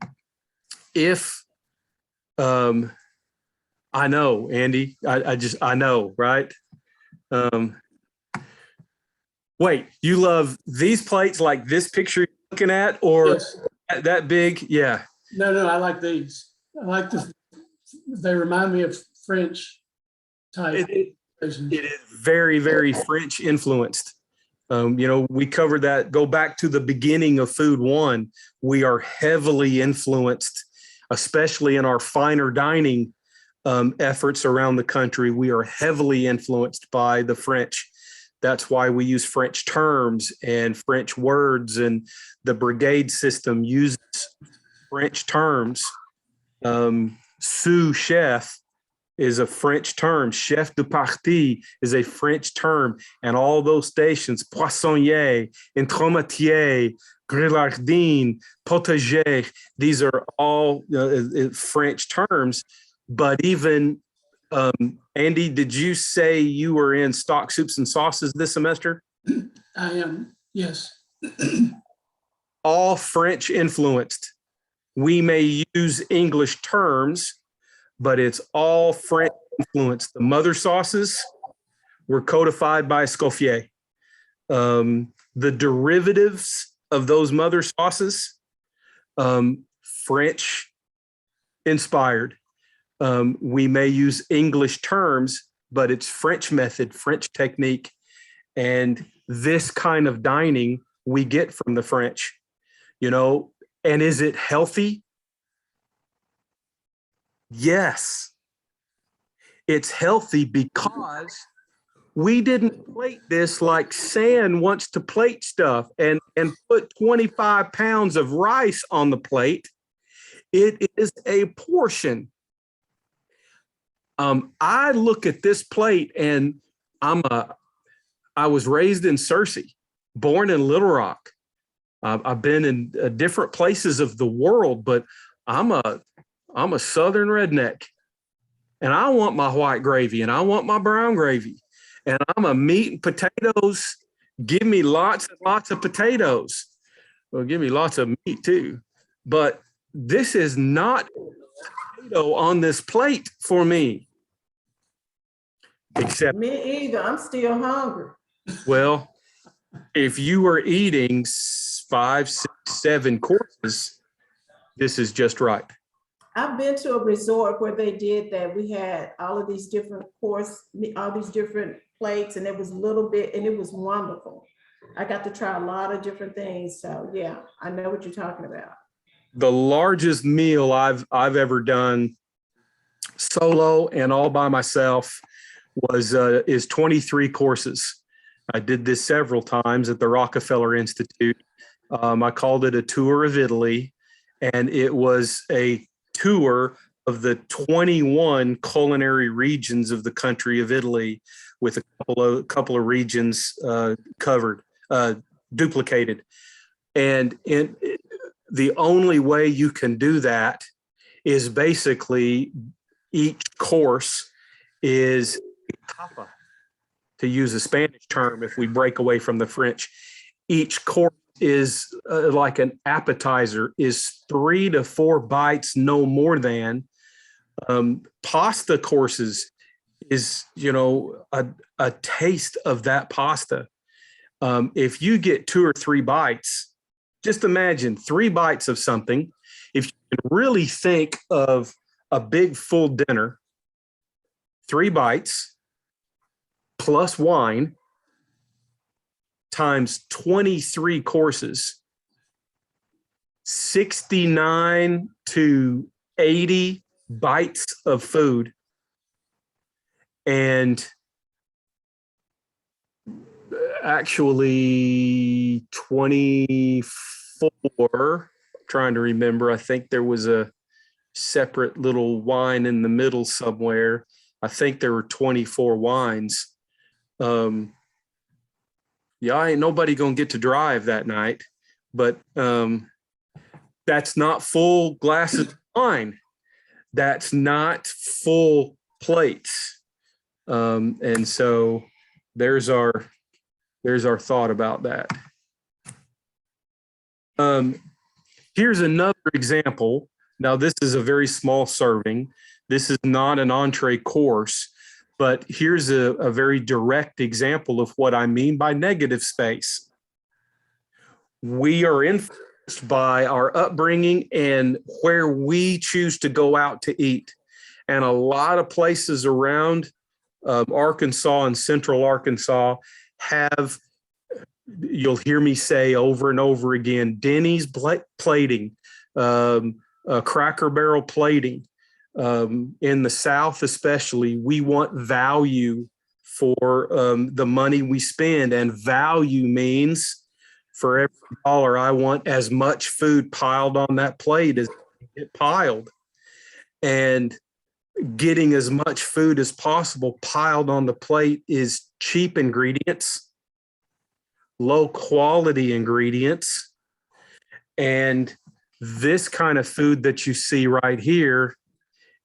Speaker 2: know, Andy, I know, right? Wait, you love these plates like this picture you're looking at, or
Speaker 3: Yes.
Speaker 2: that big? Yeah.
Speaker 3: No, I like these. I like this. They remind me of French type.
Speaker 2: It is very, very French influenced. We covered that. Go back to the beginning of Food One. We are heavily influenced, especially in our finer dining efforts around the country. We are heavily influenced by the French. That's why we use French terms and French words, and the brigade system uses French terms. Sous chef is a French term. Chef de partie is a French term. And all those stations, poissonnier, entremetier, grillardine, potager, these are all French terms. But even, Andy, did you say you were in stock soups and sauces this semester?
Speaker 3: I am, yes.
Speaker 2: All French influenced. We may use English terms, but it's all French influenced. The mother sauces were codified by Escoffier. The derivatives of those mother sauces, French inspired. We may use English terms, but it's French method, French technique. And this kind of dining we get from the French, you know, and is it healthy? Yes, it's healthy because we didn't plate this like San wants to plate stuff and put 25 pounds of rice on the plate. It is a portion. I look at this plate and I was raised in Searcy, born in Little Rock. I've been in different places of the world, but I'm a Southern redneck, and I want my white gravy and I want my brown gravy, and I'm a meat and potatoes. Give me lots and lots of potatoes. Well, give me lots of meat too, but this is not potato on this plate for me. Except,
Speaker 1: Me either. I'm still hungry.
Speaker 2: well, if you were eating 5, 6, 7 courses, this is just right.
Speaker 1: I've been to a resort where they did that. We had all of these different all these different plates, and it was a little bit, and it was wonderful. I got to try a lot of different things. So yeah, I know what you're talking about.
Speaker 2: The largest meal I've ever done solo and all by myself is 23 courses. I did this several times at the Rockefeller Institute. I called it a tour of Italy, and it was a tour of the 21 culinary regions of the country of Italy, with a couple of regions duplicated. And the only way you can do that is basically each course is tapa, to use a Spanish term if we break away from the French. Each course is like an appetizer, is 3 to 4 bites, no more than. Pasta courses is, you know, a taste of that pasta. If you get 2 or 3 bites, just imagine 3 bites of something. If you can really think of a big full dinner, 3 bites plus wine times 23 courses, 69 to 80 bites of food. And actually 24, trying to remember, I think there was a separate little wine in the middle somewhere. I think there were 24 wines. Yeah, ain't nobody gonna get to drive that night, but that's not full glasses of wine. That's not full plates. And so there's our thought about that. Here's another example. Now, this is a very small serving. This is not an entree course, but here's a very direct example of what I mean by negative space. We are influenced by our upbringing and where we choose to go out to eat. And a lot of places around Arkansas and central Arkansas have, you'll hear me say over and over again, Denny's plating, Cracker Barrel plating. In the South especially, we want value for the money we spend, and value means for every dollar I want as much food piled on that plate as it piled, and getting as much food as possible piled on the plate is cheap ingredients, low quality ingredients, and this kind of food that you see right here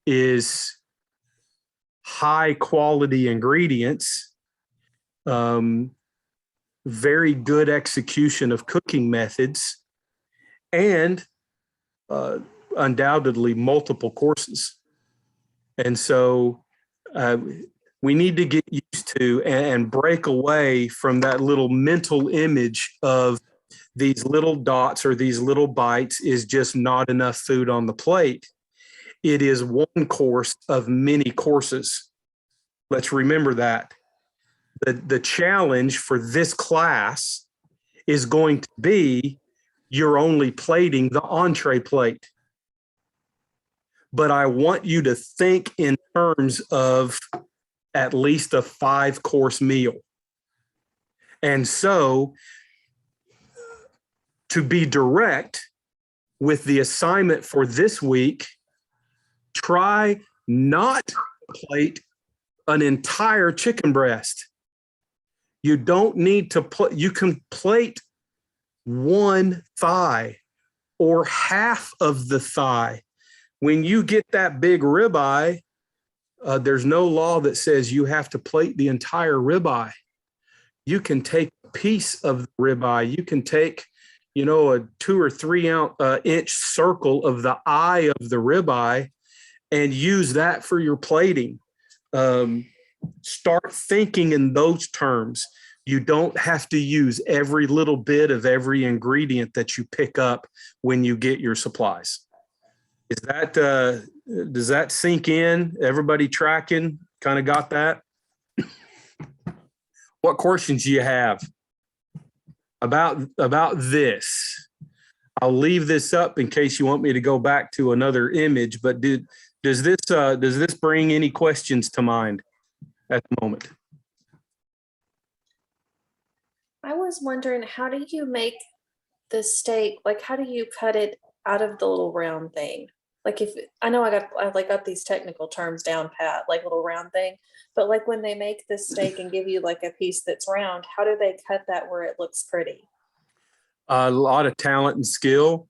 Speaker 2: is high quality ingredients, very good execution of cooking methods, and undoubtedly multiple courses. And so we need to get used to and break away from that little mental image of these little dots or these little bites is just not enough food on the plate. It is one course of many courses. Let's remember that. The challenge for this class is going to be you're only plating the entree plate. But I want you to think in terms of at least a 5-course meal. And so to be direct with the assignment for this week, try not to plate an entire chicken breast. You don't need to plate, you can plate one thigh or half of the thigh. When you get that big ribeye, there's no law that says you have to plate the entire ribeye. You can take a piece of the ribeye. You can take, a 2 or 3 inch circle of the eye of the ribeye and use that for your plating. Start thinking in those terms. You don't have to use every little bit of every ingredient that you pick up when you get your supplies. Does that sink in? Everybody tracking? Kind of got that? What questions do you have about this? I'll leave this up in case you want me to go back to another image, but does this bring any questions to mind at the moment?
Speaker 4: I was wondering, how do you make the steak? Like, how do you cut it out of the little round thing? Like, if I know I got these technical terms down pat, like little round thing, but like when they make the steak and give you like a piece that's round, how do they cut that where it looks pretty?
Speaker 2: A lot of talent and skill.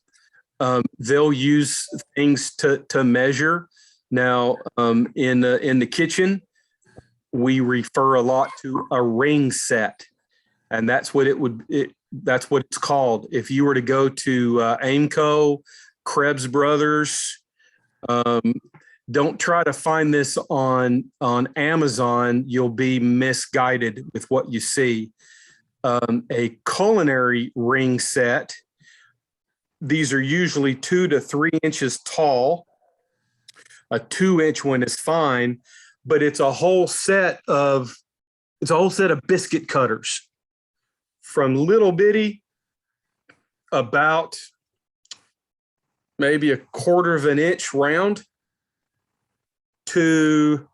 Speaker 2: They'll use things to measure. Now, in the kitchen, we refer a lot to a ring set, and that's what that's what it's called. If you were to go to Aimco, Krebs Brothers, don't try to find this on Amazon. You'll be misguided with what you see. A culinary ring set. These are usually 2 to 3 inches tall. A 2-inch one is fine, but it's a whole set of biscuit cutters, from little bitty, about maybe 1/4 inch round, to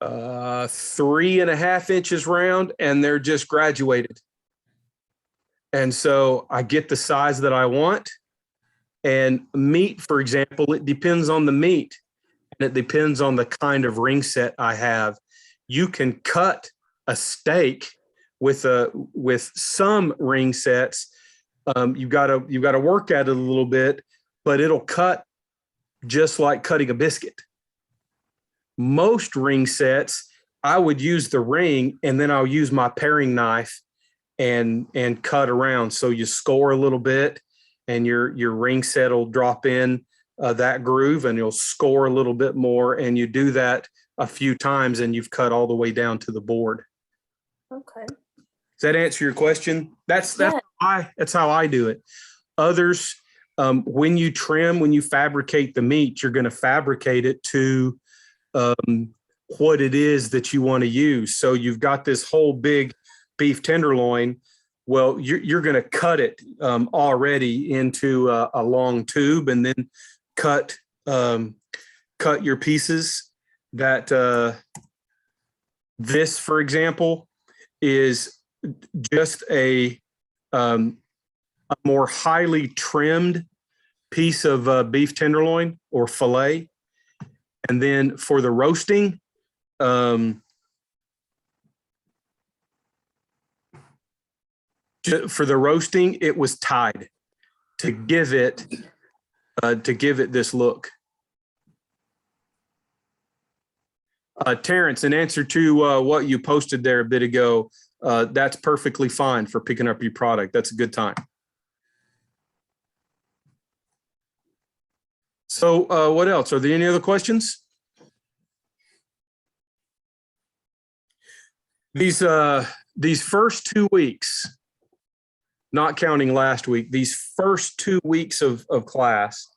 Speaker 2: 3.5 inches round, and they're just graduated. And so I get the size that I want. And meat, for example, it depends on the meat, and it depends on the kind of ring set I have. You can cut a steak with some ring sets. You gotta work at it a little bit, but it'll cut just like cutting a biscuit. Most ring sets, I would use the ring, and then I'll use my paring knife and cut around. So you score a little bit, and your ring set will drop in that groove, and you'll score a little bit more, and you do that a few times, and you've cut all the way down to the board.
Speaker 4: Okay.
Speaker 2: Does that answer your question? That's how I do it. Others, when you fabricate the meat, you're going to fabricate it to what it is that you want to use. So you've got this whole big beef tenderloin. Well, you're going to cut it already into a long tube, and then cut your pieces. That this, for example, is just a more highly trimmed piece of beef tenderloin or fillet. And then for the roasting, it was tied to give it this look. Terrence, in answer to what you posted there a bit ago, that's perfectly fine for picking up your product. That's a good time. So what else? Are there any other questions? These first 2 weeks, not counting last week, these first 2 weeks of class,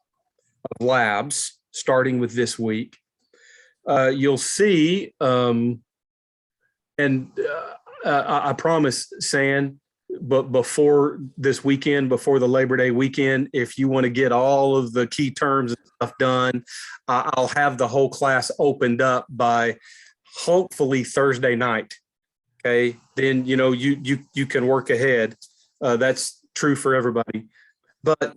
Speaker 2: of labs, starting with this week, you'll see And I promise, San, but before this weekend, before the Labor Day weekend, if you want to get all of the key terms and stuff done, I'll have the whole class opened up by hopefully Thursday night. Okay, then you can work ahead. That's true for everybody. But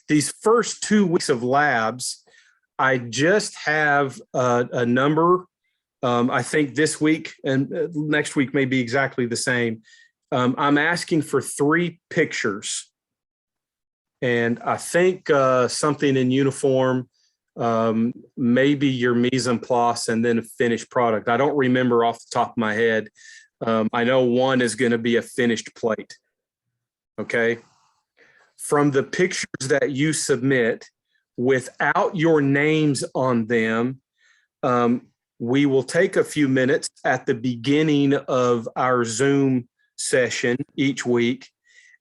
Speaker 2: these first 2 weeks of labs, I just have a number. I think this week and next week may be exactly the same. I'm asking for 3 pictures, and I think something in uniform, maybe your mise en place, and then a finished product. I don't remember off the top of my head. I know one is going to be a finished plate. Okay. From the pictures that you submit without your names on them, we will take a few minutes at the beginning of our Zoom session each week,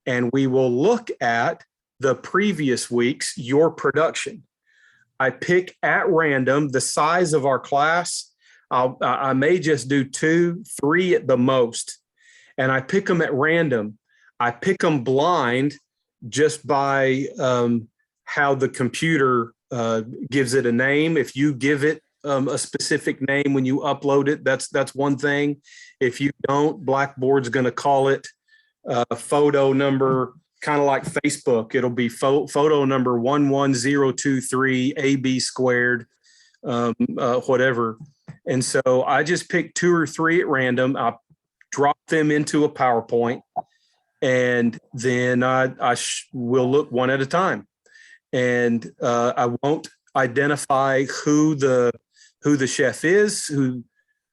Speaker 2: and we will look at the previous week's, your production. I pick at random the size of our class. I may just do 2, 3 at the most, and I pick them at random. I pick them blind just by how the computer gives it a name. If you give it a specific name when you upload it, that's one thing. If you don't, Blackboard's going to call it photo number, kind of like Facebook. It'll be photo number 11023 AB squared, whatever. And so I just pick 2 or 3 at random. I drop them into a PowerPoint, and then I will look one at a time. And I won't identify who the chef is, who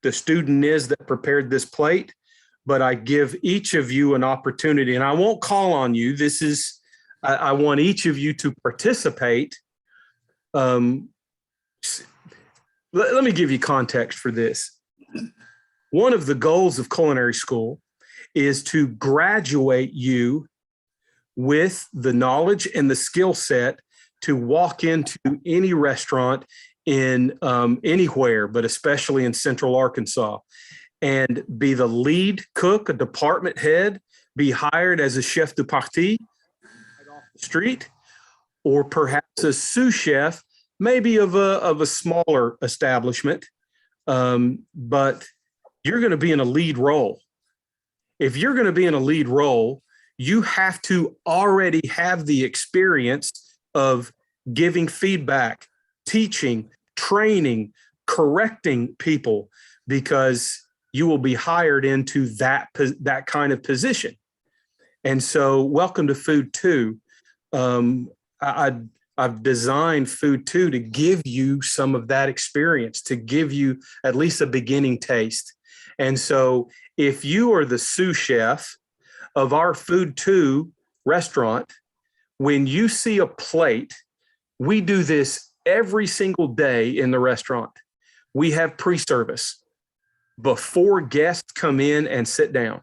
Speaker 2: the student is that prepared this plate, but I give each of you an opportunity, and I won't call on you. I want each of you to participate. Let me give you context for this. One of the goals of culinary school is to graduate you with the knowledge and the skill set to walk into any restaurant in anywhere, but especially in Central Arkansas, and be the lead cook, a department head, be hired as a chef de partie right off the street, or perhaps a sous chef, maybe of a smaller establishment, but you're going to be in a lead role. If you're going to be in a lead role, you have to already have the experience of giving feedback, teaching, training, correcting people, because you will be hired into that kind of position. And so welcome to Food 2. I've designed Food 2 to give you some of that experience, to give you at least a beginning taste. And so if you are the sous chef of our Food 2 restaurant, when you see a plate, we do this every single day in the restaurant. We have pre-service before guests come in and sit down.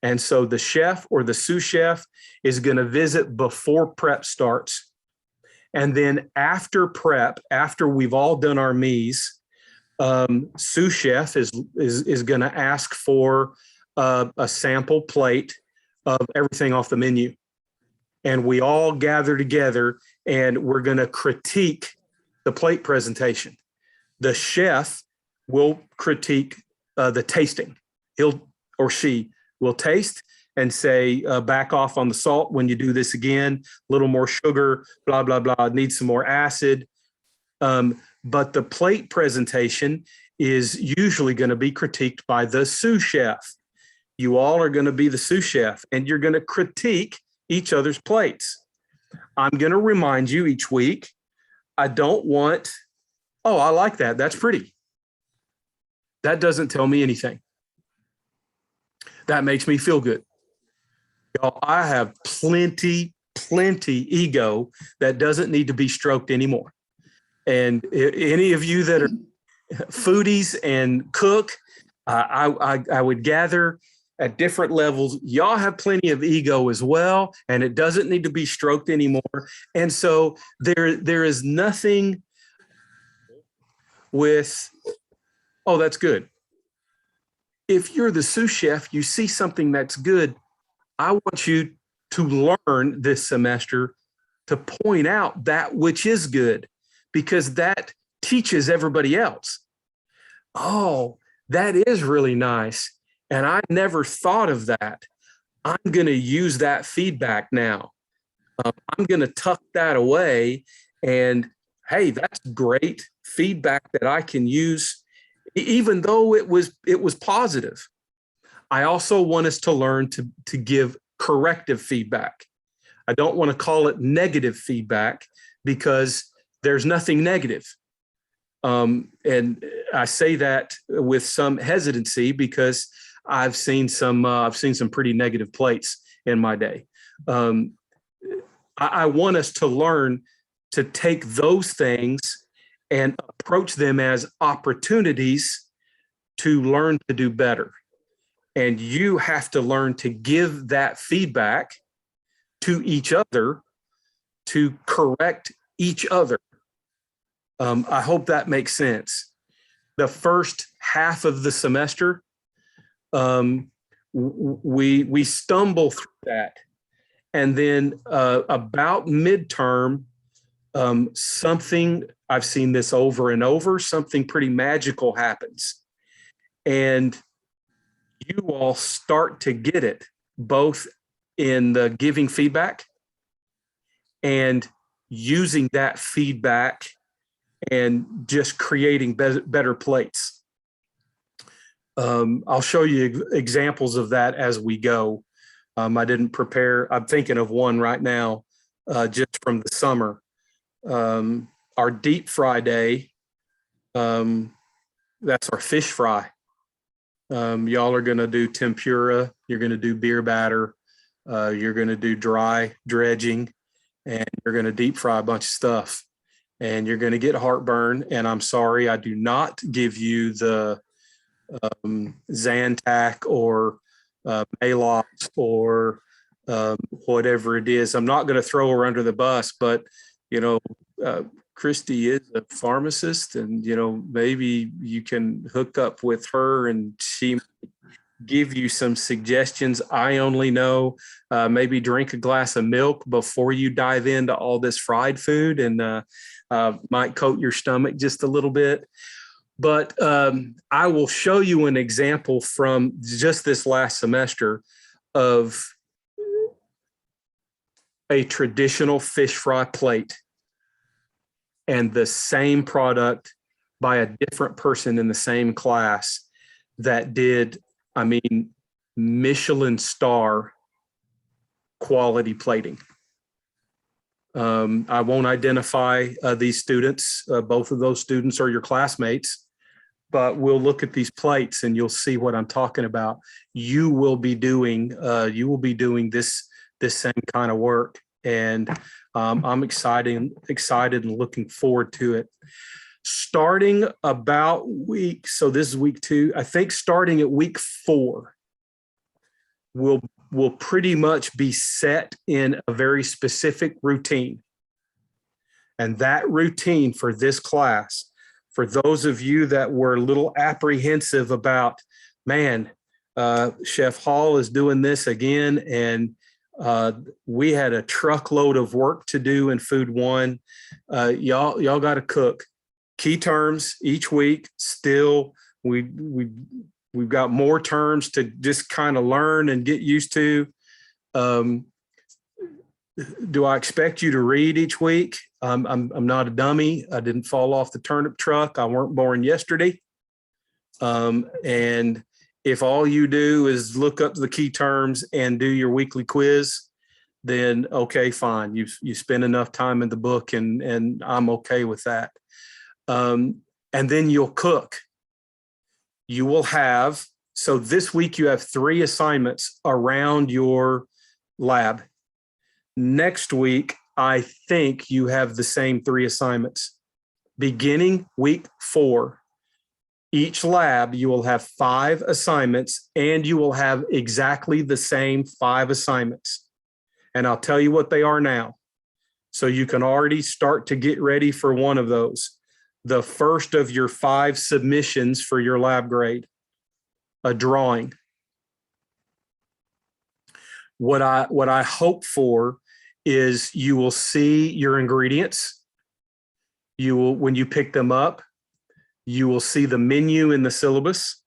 Speaker 2: And so the chef or the sous chef is going to visit before prep starts. And then after prep, after we've all done our mise, sous chef is going to ask for a sample plate of everything off the menu. And we all gather together and we're going to critique the plate presentation. The chef will critique the tasting. He'll or she will taste and say, back off on the salt when you do this again, a little more sugar, blah, blah, blah, needs some more acid. But the plate presentation is usually going to be critiqued by the sous chef. You all are going to be the sous chef, and you're going to critique each other's plates. I'm going to remind you each week, I don't want, oh, I like that. That's pretty. That doesn't tell me anything. That makes me feel good. Y'all, I have plenty ego that doesn't need to be stroked anymore. And any of you that are foodies and cook, I would gather at different levels. Y'all have plenty of ego as well, and it doesn't need to be stroked anymore. And so there is nothing with, oh, that's good. if you're the sous chef, you see something that's good, I want you to learn this semester to point out that which is good, because that teaches everybody else. Oh, that is really nice. And I never thought of that. I'm going to use that feedback now. I'm going to tuck that away. And hey, that's great feedback that I can use, even though it was positive. I also want us to learn to give corrective feedback. I don't want to call it negative feedback, because there's nothing negative. And I say that with some hesitancy, because I've seen some pretty negative plates in my day. I want us to learn to take those things and approach them as opportunities to learn to do better. And you have to learn to give that feedback to each other to correct each other. I hope that makes sense. The first half of the semester, we stumble through that. And then about midterm, something, I've seen this over and over, something pretty magical happens. And you all start to get it, both in the giving feedback and using that feedback and just creating better plates. I'll show you examples of that as we go. I didn't prepare. I'm thinking of one right now, just from the summer. Our deep fry day, that's our fish fry. Y'all are going to do tempura. You're going to do beer batter. You're going to do dry dredging, and you're going to deep fry a bunch of stuff. And you're going to get heartburn. And I'm sorry, I do not give you the Zantac or Maalox or whatever it is. I'm not going to throw her under the bus, but Christy is a pharmacist, and maybe you can hook up with her and she give you some suggestions. I only know maybe drink a glass of milk before you dive into all this fried food, and might coat your stomach just a little bit. But I will show you an example from just this last semester of a traditional fish fry plate and the same product by a different person in the same class that did, Michelin star quality plating. I won't identify these students. Both of those students are your classmates, but we'll look at these plates and you'll see what I'm talking about. You will be doing this same kind of work, and I'm excited and looking forward to it. Starting about so this is week 2. I think starting at week 4, will pretty much be set in a very specific routine. And that routine for this class, for those of you that were a little apprehensive about, Chef Hall is doing this again, and we had a truckload of work to do in Food 1. Y'all got to cook. Key terms each week. Still, we've got more terms to just kind of learn and get used to. Do I expect you to read each week? I'm not a dummy. I didn't fall off the turnip truck. I weren't born yesterday. And if all you do is look up the key terms and do your weekly quiz, then okay, fine. You spend enough time in the book, and I'm okay with that. And then you'll cook. You will have, so this week you have 3 assignments around your lab. Next week, I think you have the same 3 assignments. Beginning week 4, each lab, you will have 5 assignments, and you will have exactly the same 5 assignments. And I'll tell you what they are now, so you can already start to get ready for one of those. The first of your 5 submissions for your lab grade. a drawing. What I hope for is you will see your ingredients. You will, when you pick them up, you will see the menu in the syllabus.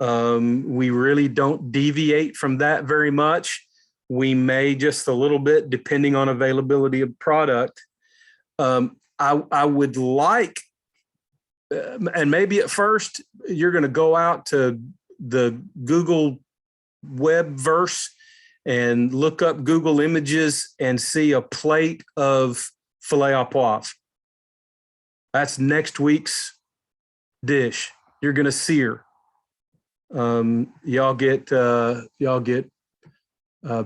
Speaker 2: We really don't deviate from that very much. We may just a little bit depending on availability of product. I would like, and maybe at first you're going to go out to the Google webverse and look up Google Images and see a plate of filet à poivre. That's next week's dish. You're going to sear. Y'all get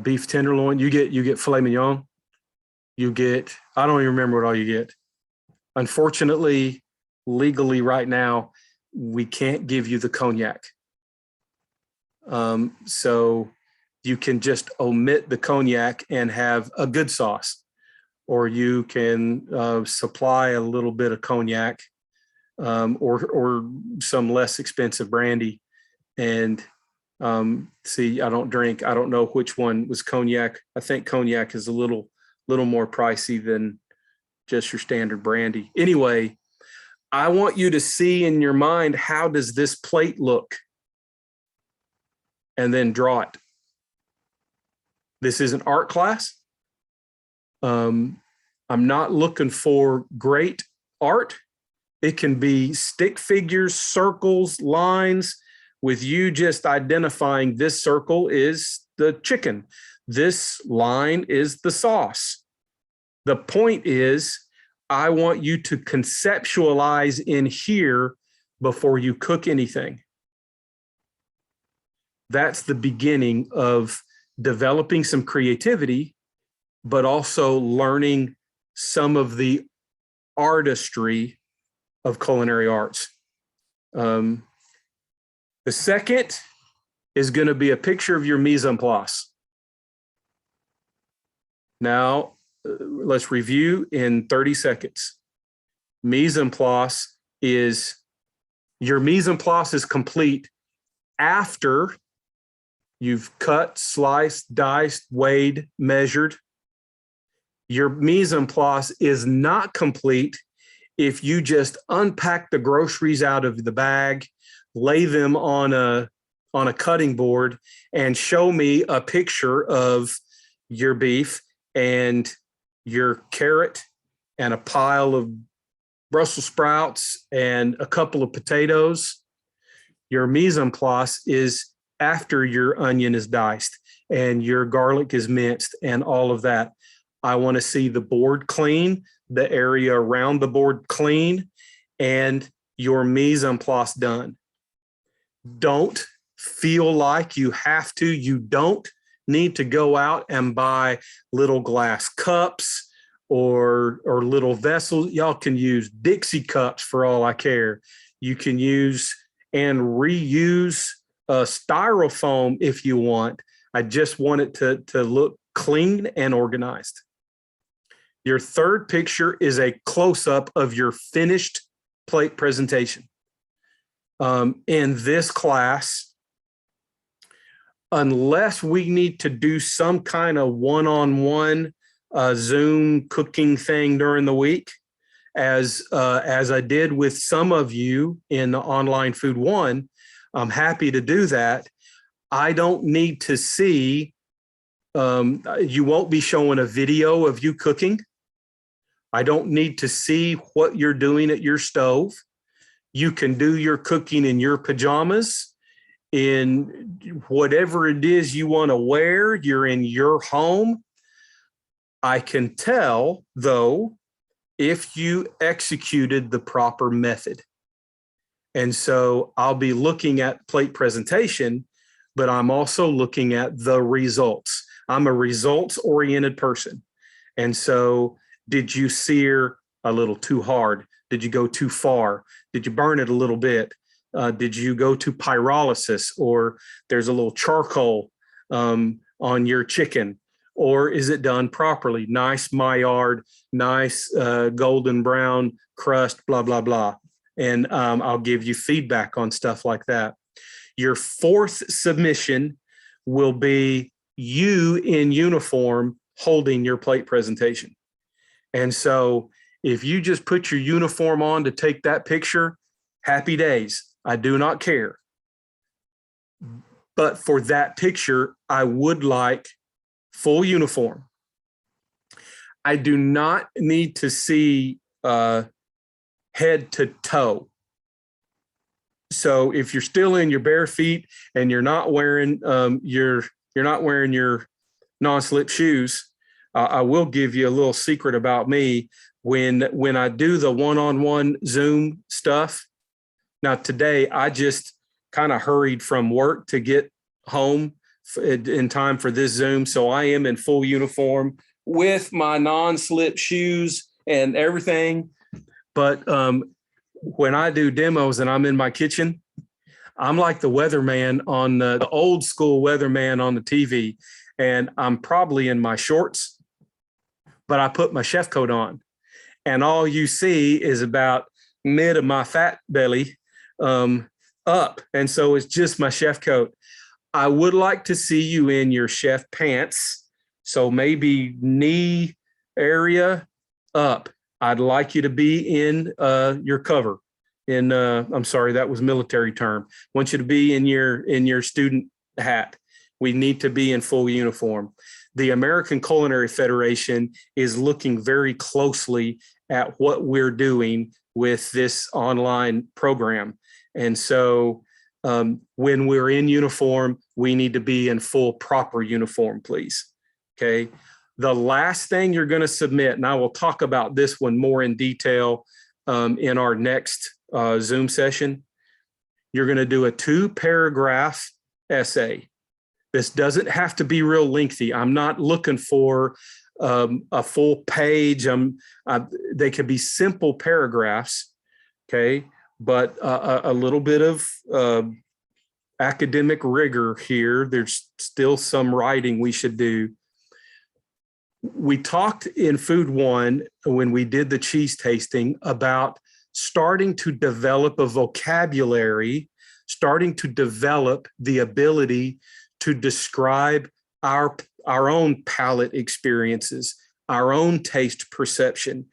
Speaker 2: beef tenderloin. You get filet mignon. You get, I don't even remember what all you get. Unfortunately, legally right now, we can't give you the cognac. So you can just omit the cognac and have a good sauce, or you can supply a little bit of cognac or some less expensive brandy. And see, I don't drink. I don't know which one was cognac. I think cognac is a little more pricey than just your standard brandy. Anyway, I want you to see in your mind, how does this plate look? And then draw it. This is an art class. I'm not looking for great art. It can be stick figures, circles, lines, with you just identifying this circle is the chicken. This line is the sauce. The point is, I want you to conceptualize in here before you cook anything. That's the beginning of developing some creativity, but also learning some of the artistry of culinary arts. The second is going to be a picture of your mise en place. Now, let's review in 30 seconds. Mise en place is, your mise en place is complete after you've cut, sliced, diced, weighed, measured. Your mise en place is not complete if you just unpack the groceries out of the bag, lay them on a cutting board, and show me a picture of your beef and your carrot and a pile of Brussels sprouts and a couple of potatoes. Your mise en place is after your onion is diced and your garlic is minced and all of that. I want to see the board clean, the area around the board clean, and your mise en place done. Don't feel like you have to. You don't need to go out and buy little glass cups or little vessels. Y'all can use Dixie cups for all I care. You can use and reuse styrofoam if you want. I just want it to look clean and organized. Your third picture is a close-up of your finished plate presentation. In this class, unless we need to do some kind of one-on-one Zoom cooking thing during the week, as I did with some of you in the Online Food One, I'm happy to do that. I don't need to see, you won't be showing a video of you cooking. I don't need to see what you're doing at your stove. You can do your cooking in your pajamas, in whatever it is you want to wear. You're in your home. I can tell, though, if you executed the proper method. And so I'll be looking at plate presentation, but I'm also looking at the results. I'm a results-oriented person. And so, did you sear a little too hard? Did you go too far? Did you burn it a little bit? Did you go to pyrolysis, or there's a little charcoal on your chicken? Or is it done properly? Nice Maillard, nice golden brown crust, blah, blah, blah. And I'll give you feedback on stuff like that. Your fourth submission will be you in uniform holding your plate presentation. And so if you just put your uniform on to take that picture, happy days. I do not care. But for that picture, I would like full uniform. I do not need to see head to toe. So if you're still in your bare feet and you're not wearing your non-slip shoes, I will give you a little secret about me. When I do the one-on-one Zoom stuff, now today I just kind of hurried from work to get home in time for this Zoom. So I am in full uniform with my non-slip shoes and everything. But when I do demos and I'm in my kitchen, I'm like the weatherman on the old school weatherman on the TV. And I'm probably in my shorts, but I put my chef coat on. And all you see is about mid of my fat belly up. And so it's just my chef coat. I would like to see you in your chef pants. So maybe knee area up. I'd like you to be in your cover. I'm sorry, that was military term. I want you to be in your student hat. We need to be in full uniform. The American Culinary Federation is looking very closely at what we're doing with this online program. And so when we're in uniform, we need to be in full proper uniform, please. Okay. The last thing you're going to submit, and I will talk about this one more in detail in our next Zoom session, you're going to do a 2-paragraph essay. This doesn't have to be real lengthy. I'm not looking for a full page. They could be simple paragraphs, okay? But a little bit of academic rigor here. There's still some writing we should do. We talked in Food One when we did the cheese tasting about starting to develop a vocabulary, starting to develop the ability to describe our own palate experiences, our own taste perception,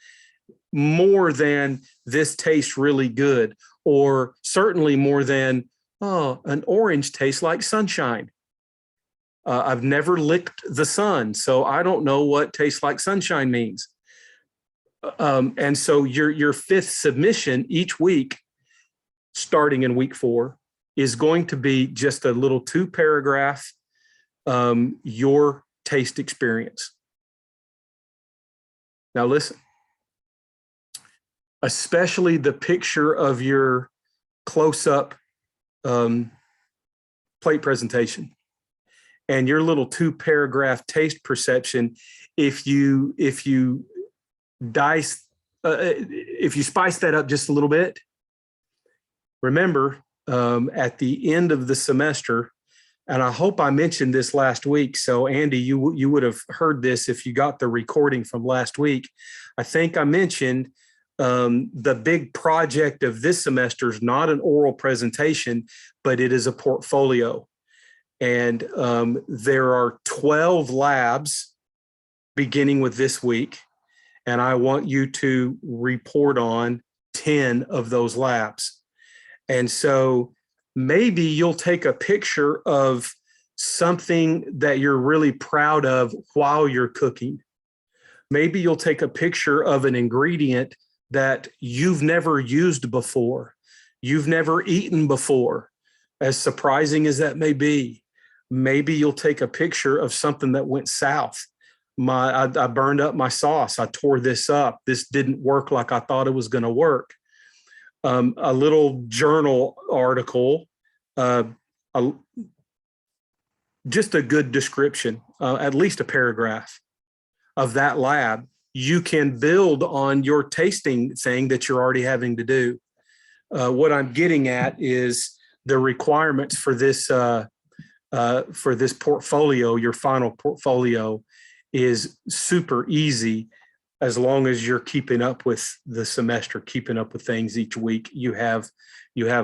Speaker 2: more than this tastes really good, or certainly more than, oh, an orange tastes like sunshine. I've never licked the sun, so I don't know what tastes like sunshine means. And so your fifth submission each week, starting in week 4, is going to be just a little 2-paragraph, your taste experience. Now listen, especially the picture of your close-up plate presentation and your little 2-paragraph taste perception. If you spice that up just a little bit, remember, at the end of the semester, and I hope I mentioned this last week. So Andy, you would have heard this if you got the recording from last week. I think I mentioned the big project of this semester is not an oral presentation, but it is a portfolio. And there are 12 labs beginning with this week. And I want you to report on 10 of those labs. And so maybe you'll take a picture of something that you're really proud of while you're cooking. Maybe you'll take a picture of an ingredient that you've never used before, you've never eaten before, as surprising as that may be. Maybe you'll take a picture of something that went south. I burned up my sauce. I tore this up. This didn't work like I thought it was going to work. A little journal article, just a good description, at least a paragraph of that lab. You can build on your tasting thing that you're already having to do. What I'm getting at is the requirements for this portfolio. Your final portfolio is super easy as long as you're keeping up with the semester, keeping up with things each week. You have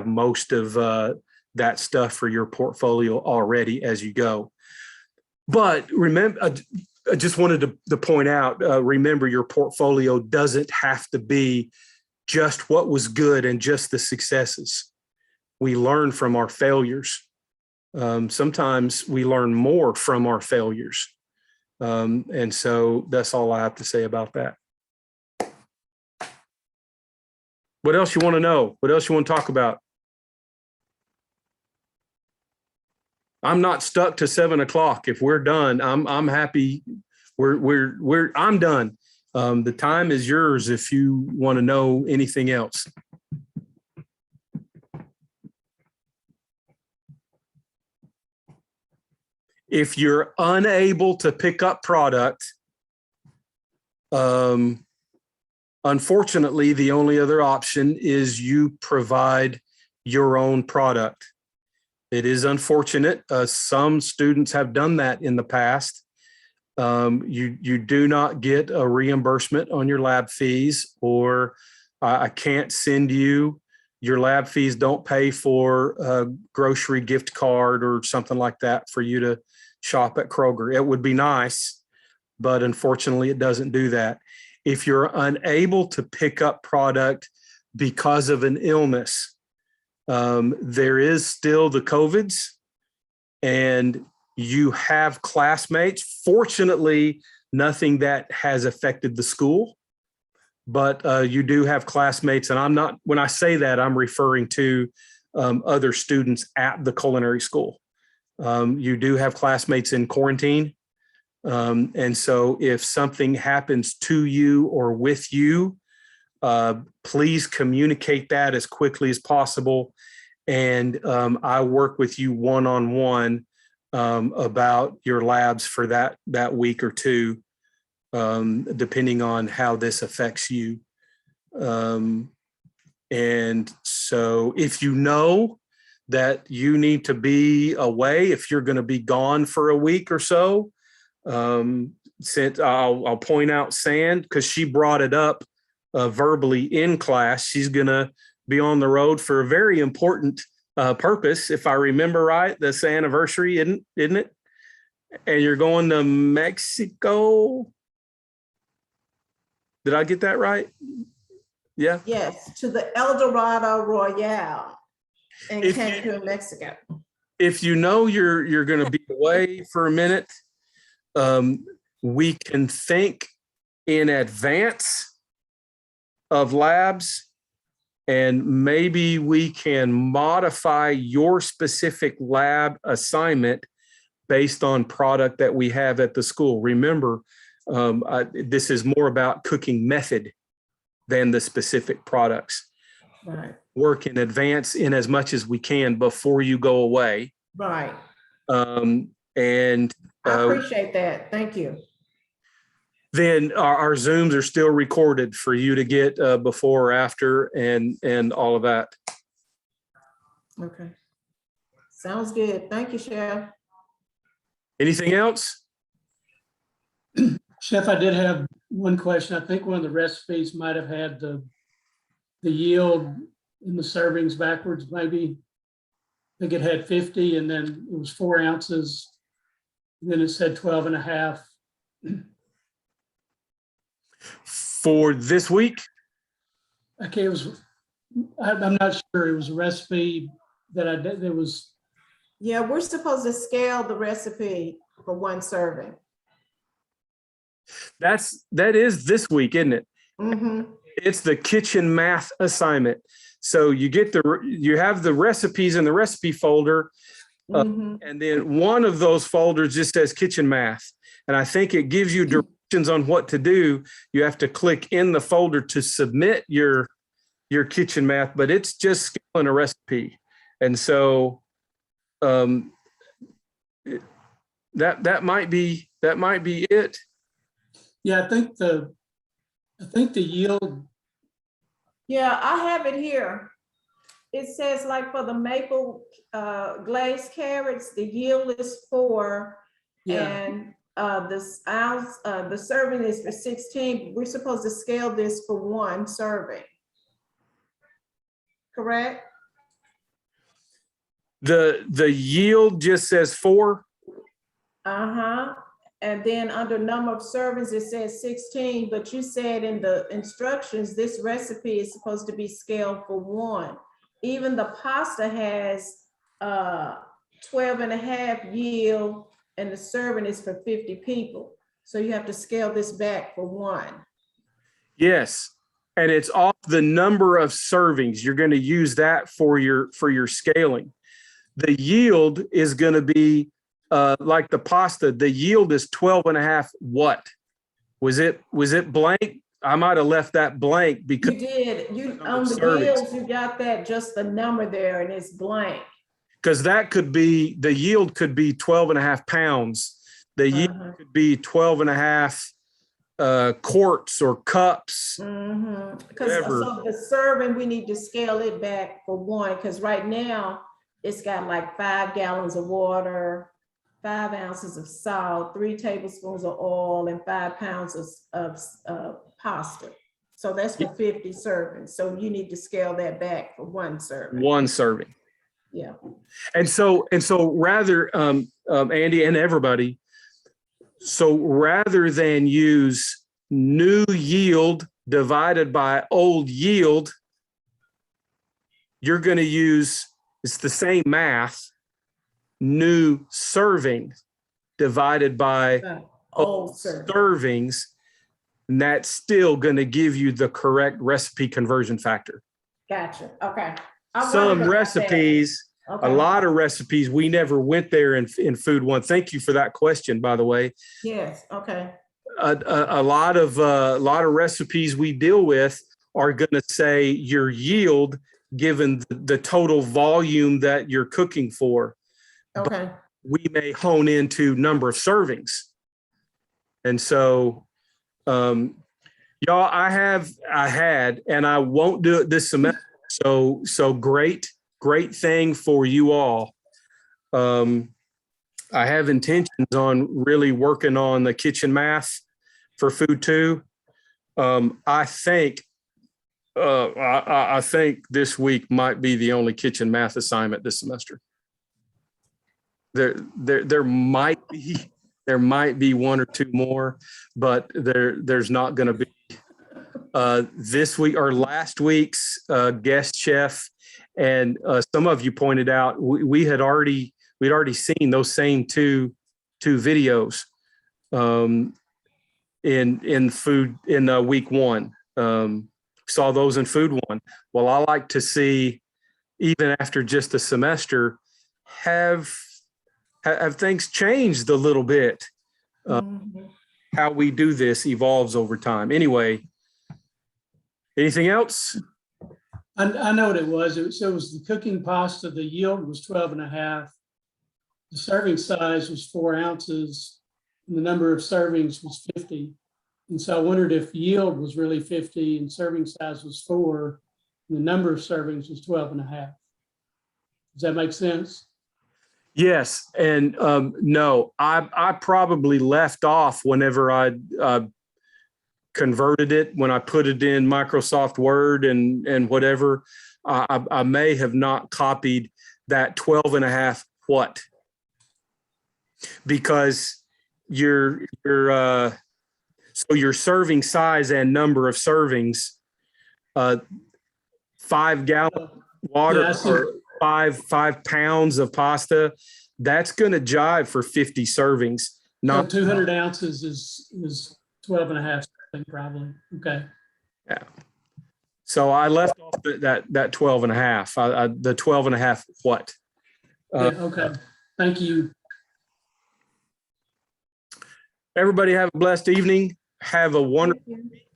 Speaker 2: most of that stuff for your portfolio already as you go. But remember, I just wanted to point out, remember, your portfolio doesn't have to be just what was good and just the successes. We learn from our failures. Sometimes we learn more from our failures. And so that's all I have to say about that. What else you want to know? What else you want to talk about? I'm not stuck to 7 o'clock. If we're done, I'm happy. I'm done. The time is yours if you want to know anything else. If you're unable to pick up product, unfortunately, the only other option is you provide your own product. It is unfortunate. Some students have done that in the past. You do not get a reimbursement on your lab fees, or I can't send you. Your lab fees don't pay for a grocery gift card or something like that for you to shop at Kroger. It would be nice, but unfortunately it doesn't do that. If you're unable to pick up product because of an illness, there is still the COVIDs, and you have classmates. Fortunately, nothing that has affected the school, but you do have classmates. And when I say that, I'm referring to other students at the culinary school. You do have classmates in quarantine. And so if something happens to you or with you, please communicate that as quickly as possible. And I work with you one-on-one about your labs for that week or two, depending on how this affects you. And so if you know that you need to be away, if you're going to be gone for a week or so, since I'll point out Sand, because she brought it up verbally in class. She's going to be on the road for a very important purpose, if I remember right. This anniversary, isn't it? And you're going to Mexico. Did I get that right? Yeah.
Speaker 1: Yes, to the El Dorado Royale in
Speaker 2: If
Speaker 1: Cancun, Mexico.
Speaker 2: If you know you're going to be away for a minute, we can think in advance of labs, and maybe we can modify your specific lab assignment based on product that we have at the school. Remember, this is more about cooking method than the specific products.
Speaker 1: Right.
Speaker 2: Work in advance in as much as we can before you go away.
Speaker 1: Right.
Speaker 2: And
Speaker 1: I appreciate that. Thank you.
Speaker 2: then our Zooms are still recorded for you to get before or after and all of that.
Speaker 1: Okay. Sounds good. Thank you, Chef.
Speaker 2: Anything else?
Speaker 3: Chef, I did have one question. I think one of the recipes might have had the yield in the servings backwards, maybe. I think it had 50 and then it was 4 ounces. And then it said 12 and a half.
Speaker 2: For this week?
Speaker 3: Okay, I'm not sure. It was a recipe that I did. There was.
Speaker 1: Yeah, we're supposed to scale the recipe for one serving.
Speaker 2: That is this week, isn't it?
Speaker 1: Mm-hmm.
Speaker 2: It's the kitchen math assignment. So you have the recipes in the recipe folder, and then one of those folders just says kitchen math. And I think it gives you directions on what to do. You have to click in the folder to submit your kitchen math, but it's just scaling a recipe. And so that might be it.
Speaker 3: Yeah, I think the yield.
Speaker 1: Yeah, I have it here. It says like for the maple glazed carrots, the yield is 4, and the serving is for 16. We're supposed to scale this for 1 serving. Correct?
Speaker 2: The yield just says 4.
Speaker 1: Uh-huh. And then under number of servings, it says 16, but you said in the instructions, this recipe is supposed to be scaled for 1. Even the pasta has 12.5 yield, and the serving is for 50 people. So you have to scale this back for 1.
Speaker 2: Yes. And it's off the number of servings. You're going to use that for your scaling. The yield is going to be like the pasta. The yield is 12.5 what? Was it blank? I might have left that blank because
Speaker 1: You did. On the
Speaker 2: servings.
Speaker 1: yields, you got that, just the number there, and it's blank.
Speaker 2: Because that could be, the yield could be 12.5 pounds. The yield could be 12.5 quarts or cups.
Speaker 1: Because
Speaker 2: Whatever.
Speaker 1: so the serving, we need to scale it back for 1, because right now it's got like 5 gallons of water, 5 ounces of salt, 3 tablespoons of oil, and 5 pounds of pasta. So that's for 50 servings. So you need to scale that back for 1 serving.
Speaker 2: 1 serving.
Speaker 1: Yeah.
Speaker 2: And so rather, Andy and everybody, so rather than use new yield divided by old yield, you're going to use, it's the same math, new serving divided by
Speaker 1: Old serving.
Speaker 2: servings, and that's still going to give you the correct recipe conversion factor.
Speaker 1: Gotcha. Okay. I wondered
Speaker 2: Some
Speaker 1: about
Speaker 2: recipes,
Speaker 1: that.
Speaker 2: a
Speaker 1: Okay.
Speaker 2: lot of recipes, we never went there in Food One. Thank you for that question, by the way.
Speaker 1: Yes. Okay.
Speaker 2: A lot of recipes we deal with are going to say your yield given the total volume that you're cooking for.
Speaker 1: Okay.
Speaker 2: We may hone into number of servings. And so, y'all, I had, and I won't do it this semester. So great thing for you all. I have intentions on really working on the kitchen math for Food 2. I think this week might be the only kitchen math assignment this semester. There might be 1 or 2 more, but there's not going to be. This week or last week's guest chef, and some of you pointed out we'd already seen those same two videos in food in week 1. Saw those in Food 1. Well, I like to see, even after just a semester, have things changed a little bit. How we do this evolves over time. Anyway, anything else?
Speaker 3: I know what it was. It was the cooking pasta. The yield was 12.5. The serving size was 4 ounces. And the number of servings was 50. And so I wondered if yield was really 50 and serving size was 4, and the number of servings was 12.5. Does that make sense?
Speaker 2: Yes, and no, I probably left off whenever I converted it, when I put it in Microsoft Word and whatever. I may have not copied that 12.5 what, because your serving size and number of servings, 5 gallon water,
Speaker 3: Yeah,
Speaker 2: or 5 pounds of pasta, that's going to jive for 50 servings. Not
Speaker 3: 200 ounces is 12.5 probably. Okay.
Speaker 2: Yeah. So I left off that 12.5. The 12.5 what?
Speaker 3: Yeah, okay. Thank you.
Speaker 2: Everybody have a blessed evening. Have a wonderful week,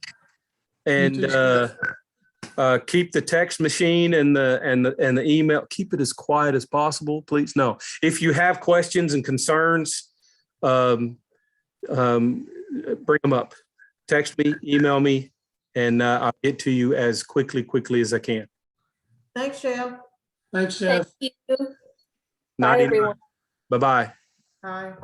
Speaker 2: and keep the text machine and the email. Keep it as quiet as possible, please. No, if you have questions and concerns, bring them up. Text me, email me, and I'll get to you as quickly as I can.
Speaker 1: Thanks, Chef.
Speaker 3: Thanks, Chef.
Speaker 4: Thank you. Bye,
Speaker 2: 99.
Speaker 4: everyone.
Speaker 2: Bye-bye.
Speaker 1: Bye.